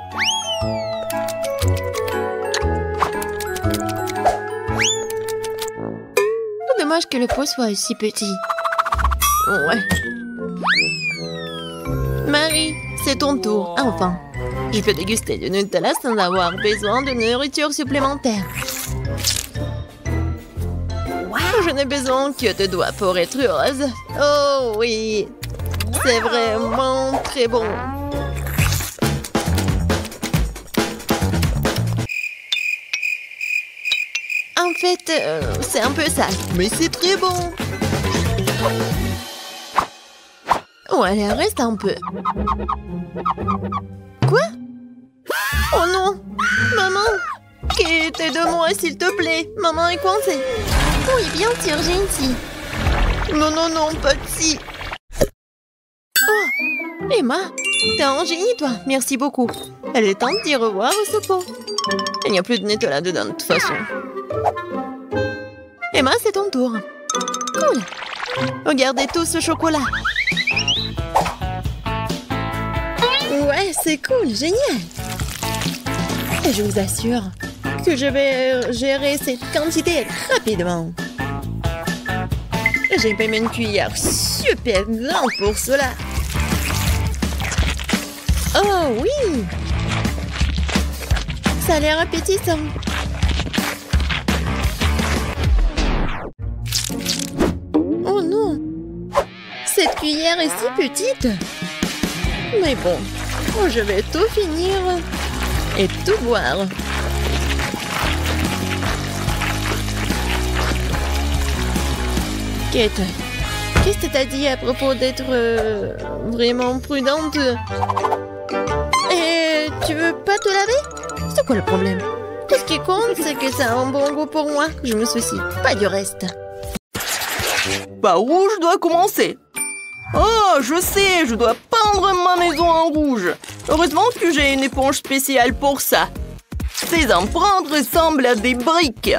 Dommage que le pot soit aussi petit. Ouais. Marie, c'est ton tour. Enfin, je peux déguster le Nutella sans avoir besoin de nourriture supplémentaire. Je n'ai besoin que de doigts pour être heureuse. Oh oui, c'est vraiment très bon. En fait, c'est un peu sale, mais c'est très bon. Ouais, reste un peu. Quoi? Oh non! Maman! Quitte de moi, s'il te plaît. Maman est coincée. Oui, bien sûr, j'ai une scie. Non, non, non, pas de scie. Oh! Emma, t'es un génie, toi. Merci beaucoup. Elle est temps de dire au revoir au pot. Il n'y a plus de Nutella dedans, de toute façon. Emma, c'est ton tour. Cool. Regardez tout ce chocolat. Ouais, c'est cool, génial. Et je vous assure que je vais gérer cette quantité rapidement. J'ai même une cuillère super grande pour cela. Oh oui! Ça a l'air appétissant. Oh non! Cette cuillère est si petite. Mais bon, je vais tout finir et tout boire. Kate, qu'est-ce que t'as dit à propos d'être vraiment prudente? Et tu veux pas te laver? C'est quoi le problème? Tout ce qui compte, c'est que ça a un bon goût pour moi. Je me soucie pas du reste. Par où je dois commencer? Oh, je sais, je dois peindre ma maison en rouge. Heureusement que j'ai une éponge spéciale pour ça. Ces empreintes ressemblent à des briques.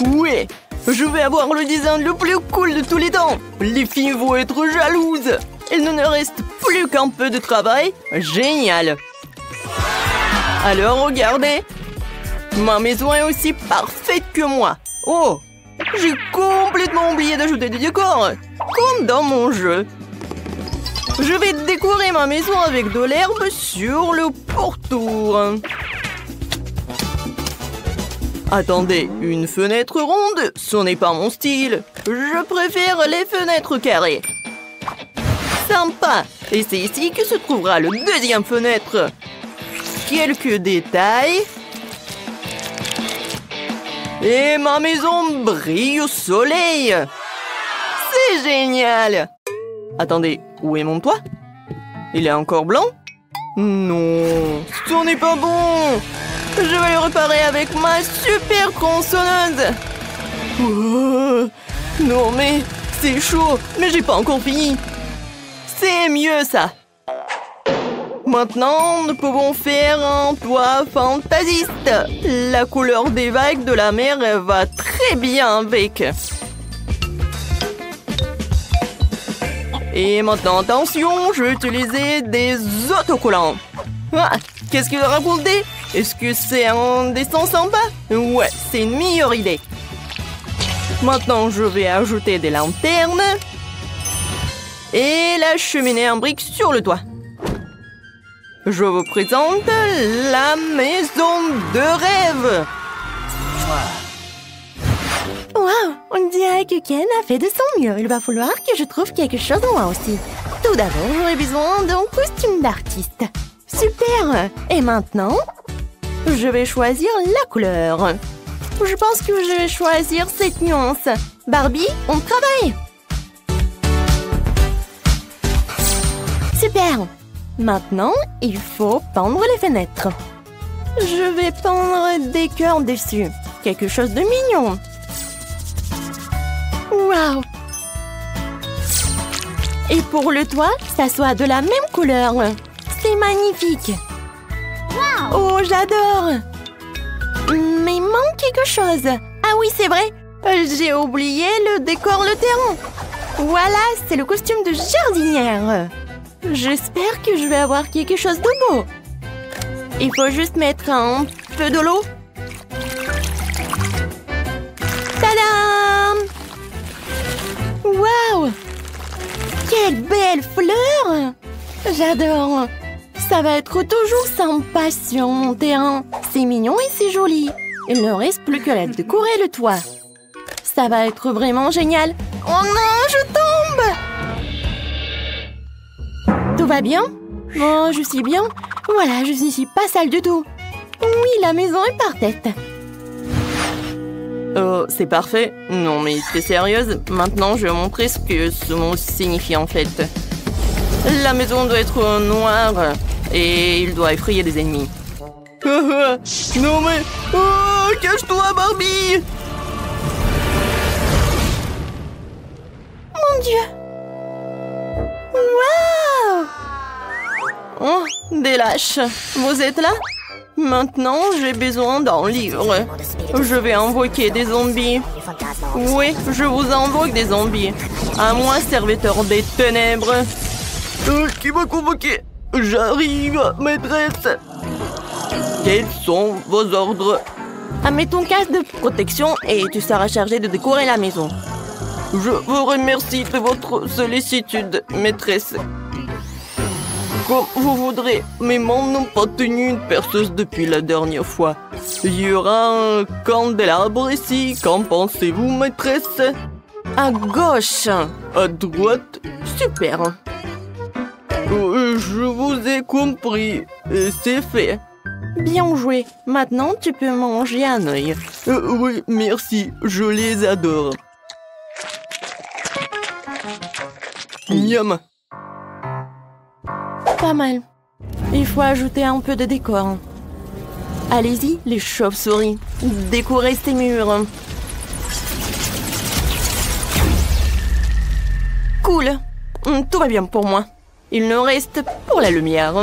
Oui, je vais avoir le design le plus cool de tous les temps. Les filles vont être jalouses. Il ne nous reste plus qu'un peu de travail. Génial. Alors, regardez. Ma maison est aussi parfaite que moi. Oh, j'ai complètement oublié d'ajouter des décors, comme dans mon jeu. Je vais décorer ma maison avec de l'herbe sur le pourtour. Attendez, une fenêtre ronde, ce n'est pas mon style. Je préfère les fenêtres carrées. Sympa. Et c'est ici que se trouvera le deuxième fenêtre. Quelques détails. Et ma maison brille au soleil. C'est génial. Attendez, où est mon toit? Il est encore blanc? Non, ce n'est pas bon. Je vais le réparer avec ma super tronçonneuse. Oh, non mais, c'est chaud, mais j'ai pas encore fini. C'est mieux ça. Maintenant, nous pouvons faire un toit fantasiste. La couleur des vagues de la mer va très bien avec. Et maintenant, attention, je vais utiliser des autocollants. Ah, qu'est-ce qu'il a raconté? Est-ce que c'est un dessin sympa? Ouais, c'est une meilleure idée. Maintenant, je vais ajouter des lanternes. Et la cheminée en briques sur le toit. Je vous présente la maison de rêve. Waouh, on dirait que Ken a fait de son mieux. Il va falloir que je trouve quelque chose moi aussi. Tout d'abord, j'aurai besoin d'un costume d'artiste. Super. Et maintenant, je vais choisir la couleur. Je pense que je vais choisir cette nuance. Barbie, on travaille. Super! Maintenant, il faut peindre les fenêtres. Je vais peindre des cœurs dessus. Quelque chose de mignon. Waouh! Et pour le toit, ça soit de la même couleur. C'est magnifique. Oh, j'adore! Mais il manque quelque chose. Ah oui, c'est vrai. J'ai oublié le décor, le terrain. Voilà, c'est le costume de jardinière. J'espère que je vais avoir quelque chose de beau. Il faut juste mettre un peu de l'eau. Tadam! Waouh! Quelle belle fleur! J'adore! Ça va être toujours sympa sur mon terrain. C'est mignon et c'est joli. Il ne reste plus que à décorer le toit. Ça va être vraiment génial. Oh non, je tombe! Tout va bien? Oh, je suis bien. Voilà, je ne suis pas sale du tout. Oui, la maison est parfaite. Oh, c'est parfait. Non, mais t'es sérieuse? Maintenant, je vais montrer ce que ce mot signifie en fait. La maison doit être noire et il doit effrayer des ennemis. Non mais... Oh, cache-toi, Barbie! Mon Dieu! Waouh! Oh, des lâches. Vous êtes là? Maintenant, j'ai besoin d'un livre. Je vais invoquer des zombies. Oui, je vous invoque des zombies. À moi, serviteur des ténèbres. Qui m'a convoqué? J'arrive, maîtresse. Quels sont vos ordres? Mets ton casque de protection et tu seras chargé de décorer la maison. Je vous remercie de votre sollicitude, maîtresse. Comme vous voudrez, mes mains n'ont pas tenu une perceuse depuis la dernière fois. Il y aura un candélabre ici. Qu'en pensez-vous, maîtresse? À gauche. À droite? Super. Je vous ai compris. C'est fait. Bien joué. Maintenant, tu peux manger un œil. Oui, merci. Je les adore. Miam. Pas mal. Il faut ajouter un peu de décor. Allez-y, les chauves-souris. Décorez ces murs. Cool. Tout va bien pour moi. Il nous reste pour la lumière.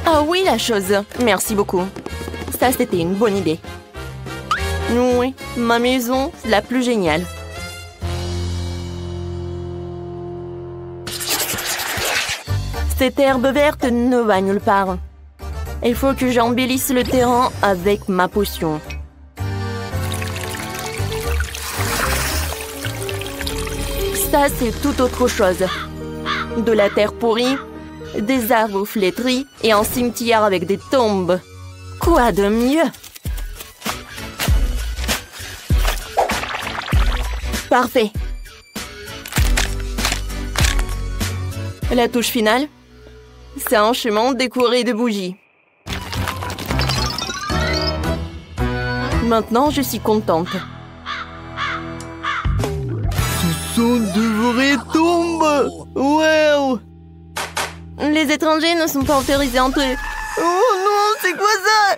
Ah oui, la chose. Merci beaucoup. Ça, c'était une bonne idée. Oui, ma maison, la plus géniale. Cette herbe verte ne va nulle part. Il faut que j'embellisse le terrain avec ma potion. Ça, c'est tout autre chose. De la terre pourrie, des arbres flétris et un cimetière avec des tombes. Quoi de mieux? Parfait. La touche finale, c'est un chemin décoré de bougies. Maintenant, je suis contente. Ce sont de vraies tombes! Wow! Les étrangers ne sont pas autorisés à entrer. Oh non, c'est quoi ça?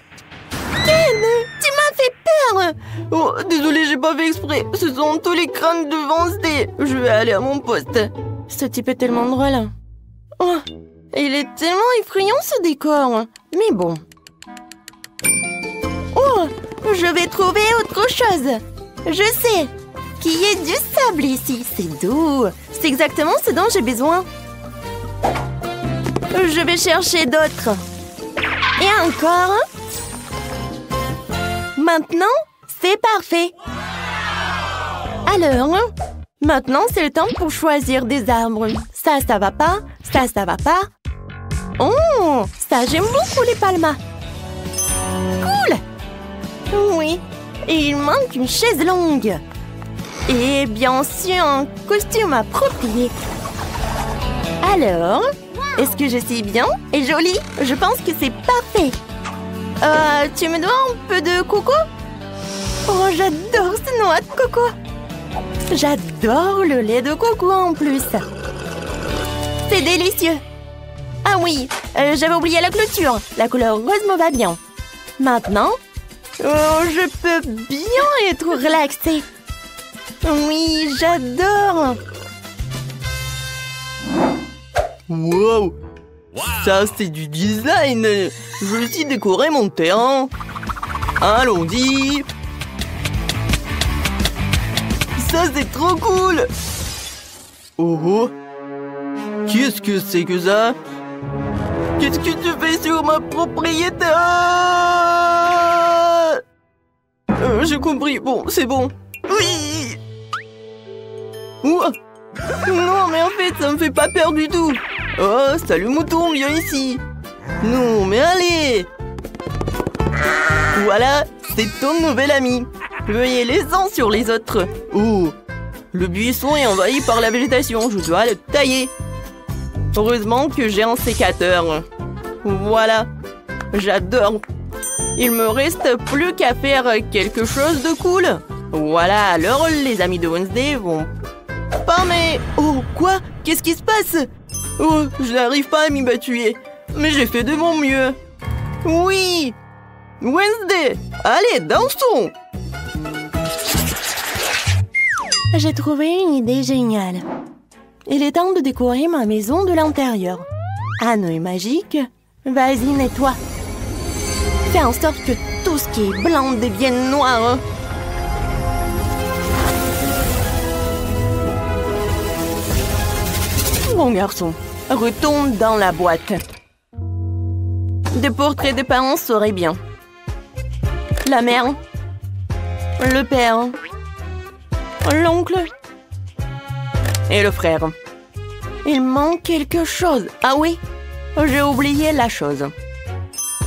Ken, tu m'as fait peur! Oh, désolé, j'ai pas fait exprès. Ce sont tous les crânes de Wednesday. Je vais aller à mon poste. Ce type est tellement drôle. Oh, il est tellement effrayant ce décor. Mais bon. Oh, je vais trouver autre chose. Je sais qu'il y a du sable ici. C'est doux. C'est exactement ce dont j'ai besoin. Je vais chercher d'autres. Et encore. Maintenant, c'est parfait. Alors, maintenant, c'est le temps pour choisir des arbres. Ça va pas. Ça va pas. Oh, ça, j'aime beaucoup les palmas. Cool. Oui, et il manque une chaise longue. Et bien sûr, un costume approprié. Alors, est-ce que je suis bien et jolie? Je pense que c'est parfait. Tu me dois un peu de coco? Oh, j'adore ces noix de coco. J'adore le lait de coco en plus. C'est délicieux. Ah oui, j'avais oublié la clôture. La couleur rose me va bien. Maintenant, je peux bien être relaxée. Oui, j'adore. Wow! Ça, c'est du design! Je vais aussi décorer mon terrain. Allons-y! Ça, c'est trop cool! Oh oh! Qu'est-ce que c'est que ça? Qu'est-ce que tu fais sur ma propriété? J'ai compris. Bon, c'est bon. Oui! Ouah. Non, mais en fait, ça me fait pas peur du tout. Oh, salut mouton, viens ici. Non, mais allez. Voilà, c'est ton nouvel ami. Veuillez les uns sur les autres. Oh, le buisson est envahi par la végétation. Je dois le tailler. Heureusement que j'ai un sécateur. Voilà, j'adore. Il me reste plus qu'à faire quelque chose de cool. Voilà, alors les amis de Wednesday vont... Pas mais... Oh, quoi? Qu'est-ce qui se passe? Oh, je n'arrive pas à m'y battuer. Mais j'ai fait de mon mieux. Oui! Wednesday! Allez, dansons! J'ai trouvé une idée géniale. Il est temps de décorer ma maison de l'intérieur. Un œil magique. Vas-y, nettoie. Fais en sorte que tout ce qui est blanc devienne noir. Bon garçon, retourne dans la boîte. Des portraits des parents seraient bien. La mère, le père, l'oncle et le frère. Il manque quelque chose. Ah oui, j'ai oublié la chose.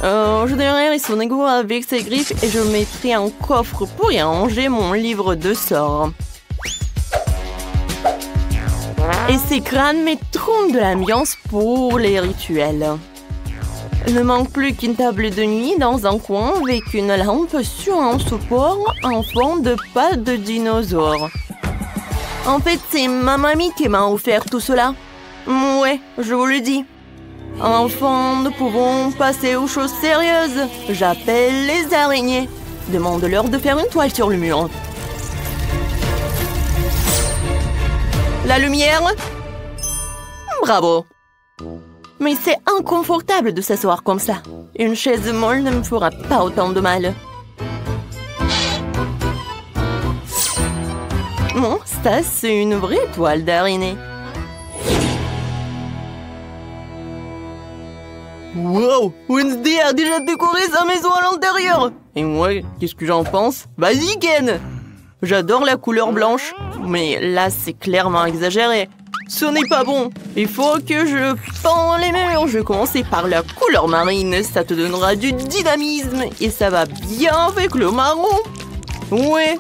Je derrière son égout avec ses griffes et je mettrai un coffre pour y ranger mon livre de sorts. Et ces crânes mettront de l'ambiance pour les rituels. Il ne manque plus qu'une table de nuit dans un coin avec une lampe sur un support en forme de pattes de dinosaure. En fait, c'est ma mamie qui m'a offert tout cela. Ouais, je vous le dis. Enfin, nous pouvons passer aux choses sérieuses. J'appelle les araignées. Demande-leur de faire une toile sur le mur. La lumière? Bravo! Mais c'est inconfortable de s'asseoir comme ça. Une chaise molle ne me fera pas autant de mal. Bon, ça, c'est une vraie toile d'araignée. Wow! Wednesday a déjà décoré sa maison à l'intérieur! Et moi, qu'est-ce que j'en pense? Vas-y, Ken! J'adore la couleur blanche, mais là, c'est clairement exagéré. Ce n'est pas bon. Il faut que je peins les murs. Je vais commencer par la couleur marine. Ça te donnera du dynamisme et ça va bien avec le marron. Ouais.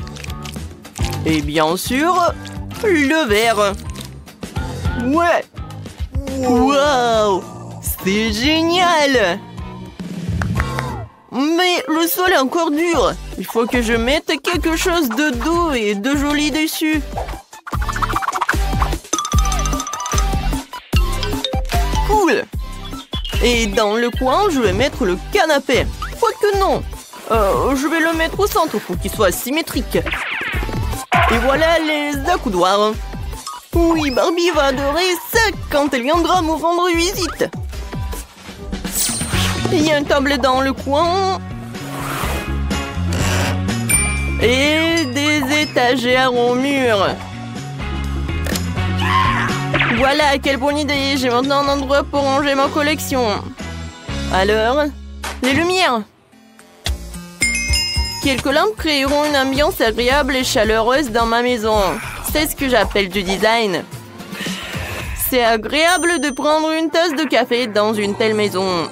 Et bien sûr, le vert. Ouais. Wow! C'est génial! Mais le sol est encore dur. Il faut que je mette quelque chose de doux et de joli dessus. Cool! Et dans le coin, je vais mettre le canapé. Quoique non. Je vais le mettre au centre pour qu'il soit symétrique. Et voilà les accoudoirs. Oui, Barbie va adorer ça quand elle viendra me rendre visite. Il y a une table dans le coin. Et des étagères au mur. Voilà, quelle bonne idée. J'ai maintenant un endroit pour ranger ma collection. Alors, les lumières. Quelques lampes créeront une ambiance agréable et chaleureuse dans ma maison. C'est ce que j'appelle du design. C'est agréable de prendre une tasse de café dans une telle maison.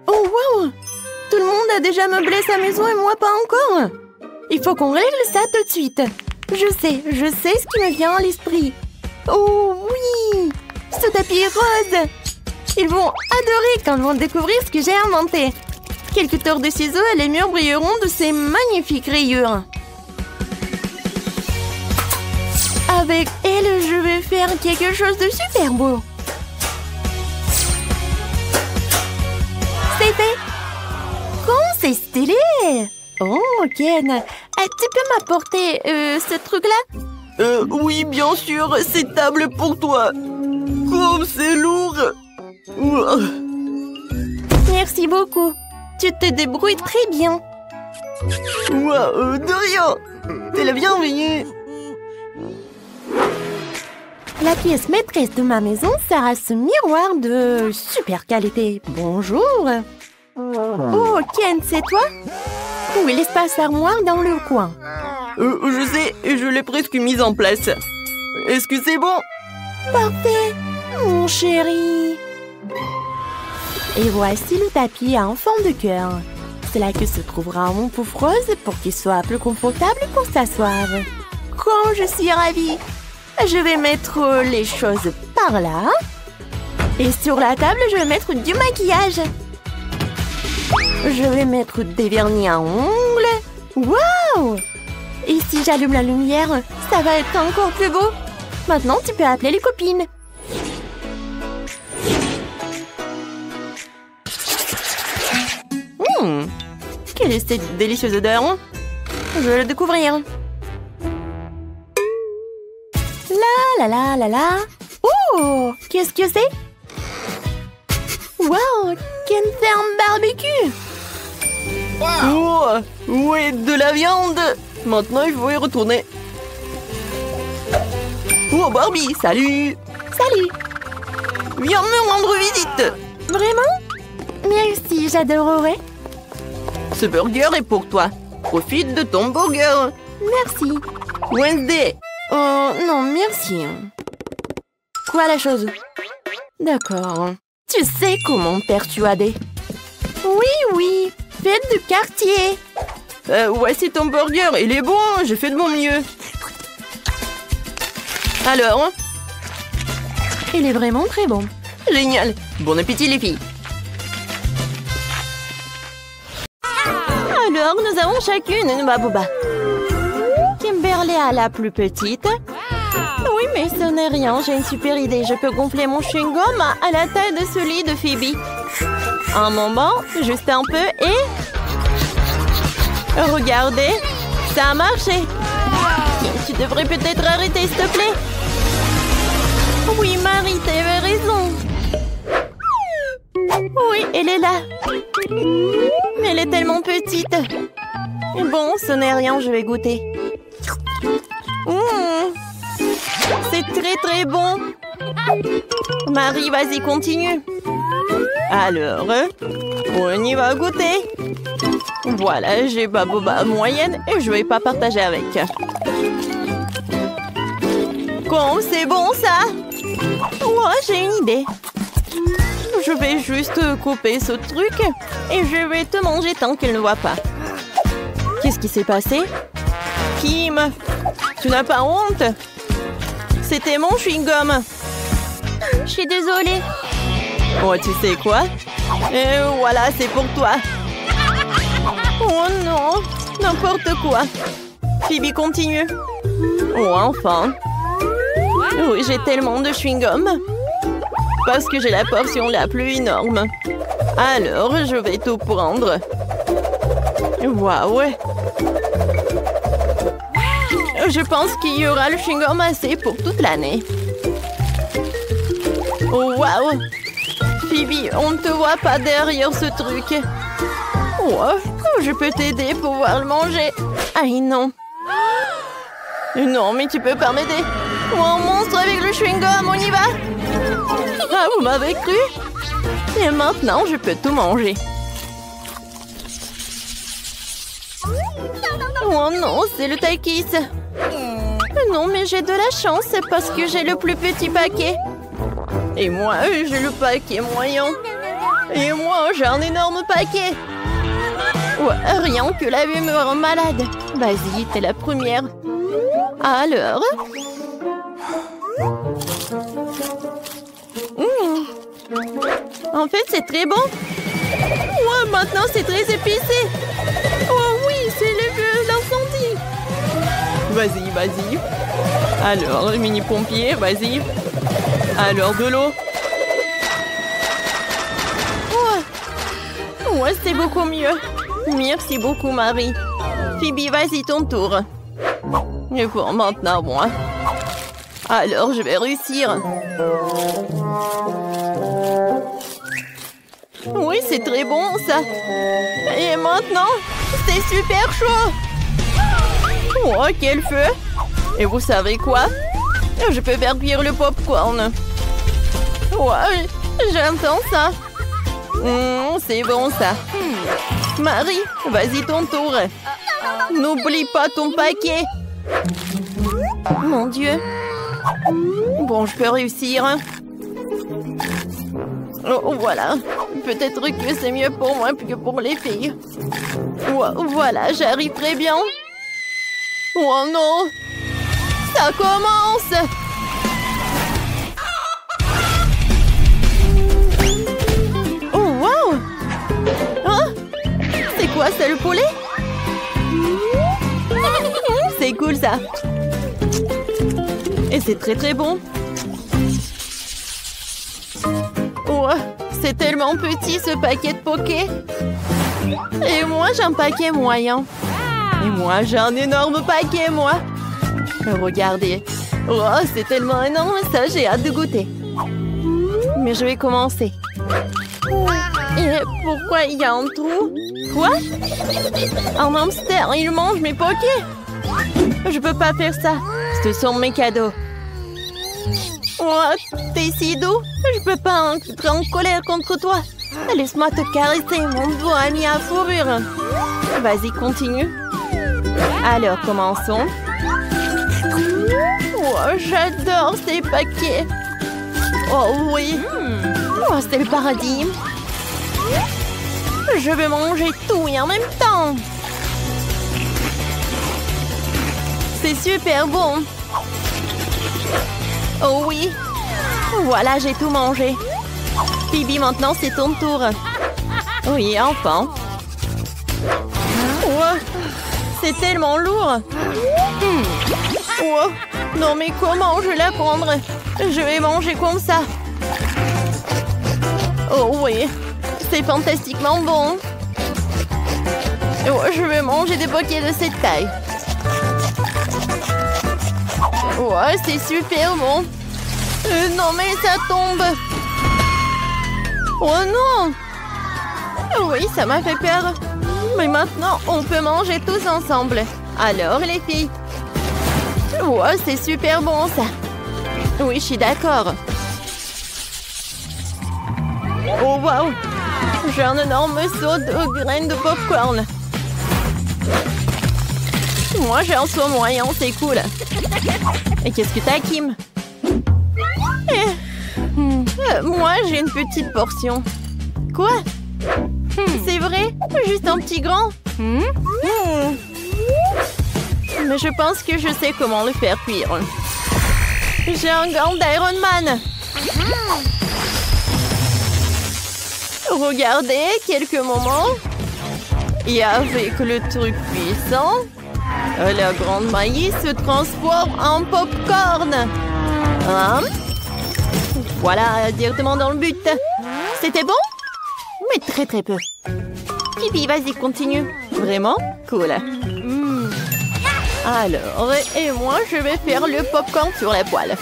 Oh wow! Tout le monde a déjà meublé sa maison et moi pas encore. Il faut qu'on règle ça tout de suite. Je sais ce qui me vient à l'esprit. Oh oui! Ce tapis rose! Ils vont adorer quand ils vont découvrir ce que j'ai inventé. quelques tours de ciseaux et les murs brilleront de ces magnifiques rayures. Avec elle, je vais faire quelque chose de super beau. C'est fait. Comment c'est stylé. Oh, Ken, tu peux m'apporter ce truc-là? Oui, bien sûr, cette table pour toi. Comme c'est lourd. Merci beaucoup. Tu te débrouilles très bien. De rien. T'es la bienvenue. La pièce maîtresse de ma maison sera ce miroir de super qualité. Bonjour. Oh, Ken, c'est toi? Oui, l'espace armoire dans le coin. Je sais, je l'ai presque mise en place. Est-ce que c'est bon? Parfait, mon chéri. Et voici le tapis en forme de cœur. C'est là que se trouvera mon pouf rose pour qu'il soit plus confortable pour s'asseoir. Quand je suis ravie. Je vais mettre les choses par là. Et sur la table, je vais mettre du maquillage. Je vais mettre des vernis à ongles. Waouh! Et si j'allume la lumière, ça va être encore plus beau. Maintenant, tu peux appeler les copines. Quelle est cette délicieuse odeur? Je vais le découvrir. La la la la la. Oh, qu'est-ce que c'est? Wow, Ken fait un barbecue. Oh, ouais, de la viande. Maintenant, il faut y retourner. Oh, Barbie, salut. Salut. Viens me rendre visite. Vraiment? Merci, j'adorerais. Ce burger est pour toi. Profite de ton burger. Merci. Wednesday. Non, merci. Quoi la chose? D'accord. Tu sais comment me persuader? Oui, fête de quartier. Voici ton burger, il est bon, j'ai fait de mon mieux. Alors? Il est vraiment très bon. Génial. Bon appétit les filles. Alors, nous avons chacune une baboba. Kimberly a la plus petite. Oui, mais ce n'est rien, j'ai une super idée. Je peux gonfler mon chewing-gum à la taille de celui de Phoebe. Un moment, juste un peu et... Regardez, ça a marché. Tu devrais peut-être arrêter, s'il te plaît. Oui, Marie, t'avais raison. Oui, elle est là. Mais elle est tellement petite. Bon, ce n'est rien, je vais goûter. C'est très très bon. Marie, vas-y, continue. Alors, on y va goûter. Voilà, j'ai ma boba moyenne et je vais pas partager avec. Quand c'est bon ça? Oh, j'ai une idée. Je vais juste couper ce truc et je vais te manger tant qu'elle ne voit pas. Qu'est-ce qui s'est passé? Kim, tu n'as pas honte? C'était mon chewing-gum. Je suis désolée. Oh, tu sais quoi? Et voilà, c'est pour toi. Oh non, n'importe quoi. Phoebe, continue. Oh, enfin. Oui, j'ai tellement de chewing-gum. Parce que j'ai la portion la plus énorme. Alors, je vais tout prendre. Waouh! Je pense qu'il y aura le chewing-gum assez pour toute l'année. Oh, waouh! Phoebe, on ne te voit pas derrière ce truc. Oh, je peux t'aider pour pouvoir le manger. Aïe, non. Non, mais tu peux pas m'aider. Oh, un monstre avec le chewing-gum, on y va? Ah, vous m'avez cru? Et maintenant, je peux tout manger. Oh non, c'est le Takis. Non, mais j'ai de la chance parce que j'ai le plus petit paquet. Et moi, j'ai le paquet moyen. Et moi, j'ai un énorme paquet. Ouais, rien que la vue me rend malade. Vas-y, t'es la première. Alors? En fait, c'est très bon. Oh, maintenant c'est très épicé. Oh oui, c'est l'incendie. Vas-y, vas-y. Alors, mini pompier, vas-y. Alors, de l'eau. Ouais, c'est beaucoup mieux. Merci beaucoup, Marie. Phoebe, vas-y, ton tour. Et pour maintenant, moi. Alors, je vais réussir. Oui, c'est très bon, ça. Et maintenant, c'est super chaud. Oh, quel feu. Et vous savez quoi? Je peux faire cuire le popcorn. Ouais, j'entends ça. C'est bon, ça. Marie, vas-y, ton tour. N'oublie pas ton paquet. Mon Dieu. Bon, je peux réussir. Oh, voilà. Peut-être que c'est mieux pour moi que pour les filles. Voilà, j'arrive très bien. Oh non! Ça commence! Oh, wow! Hein? C'est quoi ça, le poulet? C'est cool, ça! Et c'est très très bon! Oh, c'est tellement petit, ce paquet de poké! Et moi, j'ai un paquet moyen! Et moi, j'ai un énorme paquet, moi. Regardez. Oh, c'est tellement énorme, ça, j'ai hâte de goûter. Mais je vais commencer. Et pourquoi il y a un trou? Quoi? Un hamster, il mange mes pokés. Je peux pas faire ça. Ce sont mes cadeaux. Oh, t'es si doux. Je peux pas être en colère contre toi. Laisse-moi te caresser, mon beau ami à fourrure. Vas-y, continue. Alors, commençons. Oh, j'adore ces paquets. Oh oui. Oh, c'est le paradis. Je veux manger tout et en même temps. C'est super bon. Oh oui. Voilà, j'ai tout mangé. Phoebe, maintenant c'est ton tour. Oui, enfin. Oh, c'est tellement lourd. Oh, non mais comment je vais la prendre? Je vais manger comme ça. Oh oui, c'est fantastiquement bon. Oh, je vais manger des pockets de cette taille. Oh, c'est super bon. Non mais ça tombe. Oh non. Oui, ça m'a fait peur. Mais maintenant, on peut manger tous ensemble. Alors, les filles? Oh, c'est super bon, ça. Oui, je suis d'accord. Oh, waouh! J'ai un énorme seau de graines de popcorn. Moi, j'ai un seau moyen, c'est cool. Et qu'est-ce que t'as, Kim? Moi, j'ai une petite portion. Quoi? C'est vrai? Juste un petit grand? Mais je pense que je sais comment le faire cuire. J'ai un gant d'Iron Man. Regardez, quelques moments. Et avec le truc puissant, la grande maïs se transforme en popcorn. Hein? Voilà, directement dans le but. C'était bon? Mais très très peu. Phoebe, vas-y, continue. Vraiment? Cool. Alors, et moi, je vais faire le popcorn sur la poêle.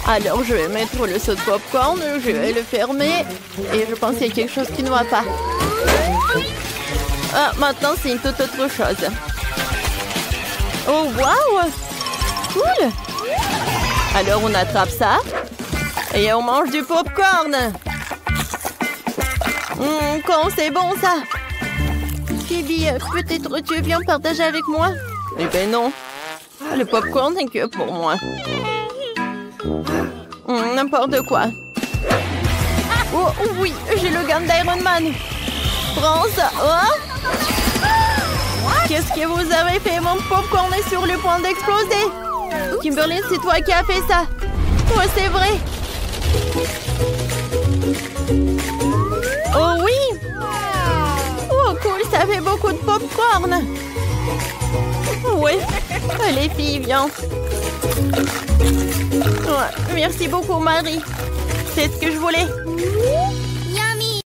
Alors, je vais mettre le seau de popcorn, je vais le fermer. Et je pense qu'il y a quelque chose qui ne va pas. Ah, maintenant, c'est une toute autre chose. Oh, waouh! Cool! Alors, on attrape ça. Et on mange du popcorn. Quand c'est bon, ça! Phoebe, peut-être tu viens partager avec moi? Eh ben non. Le popcorn n'est que pour moi. N'importe quoi. Oh oui, j'ai le gant d'Iron Man. Prends ça. Oh. Qu'est-ce que vous avez fait? Mon popcorn est sur le point d'exploser. Kimberly, c'est toi qui as fait ça. Oh, c'est vrai. Oh oui. beaucoup de pop-corn. Ouais, les filles, viens. Ouais, merci beaucoup, Marie. C'est ce que je voulais.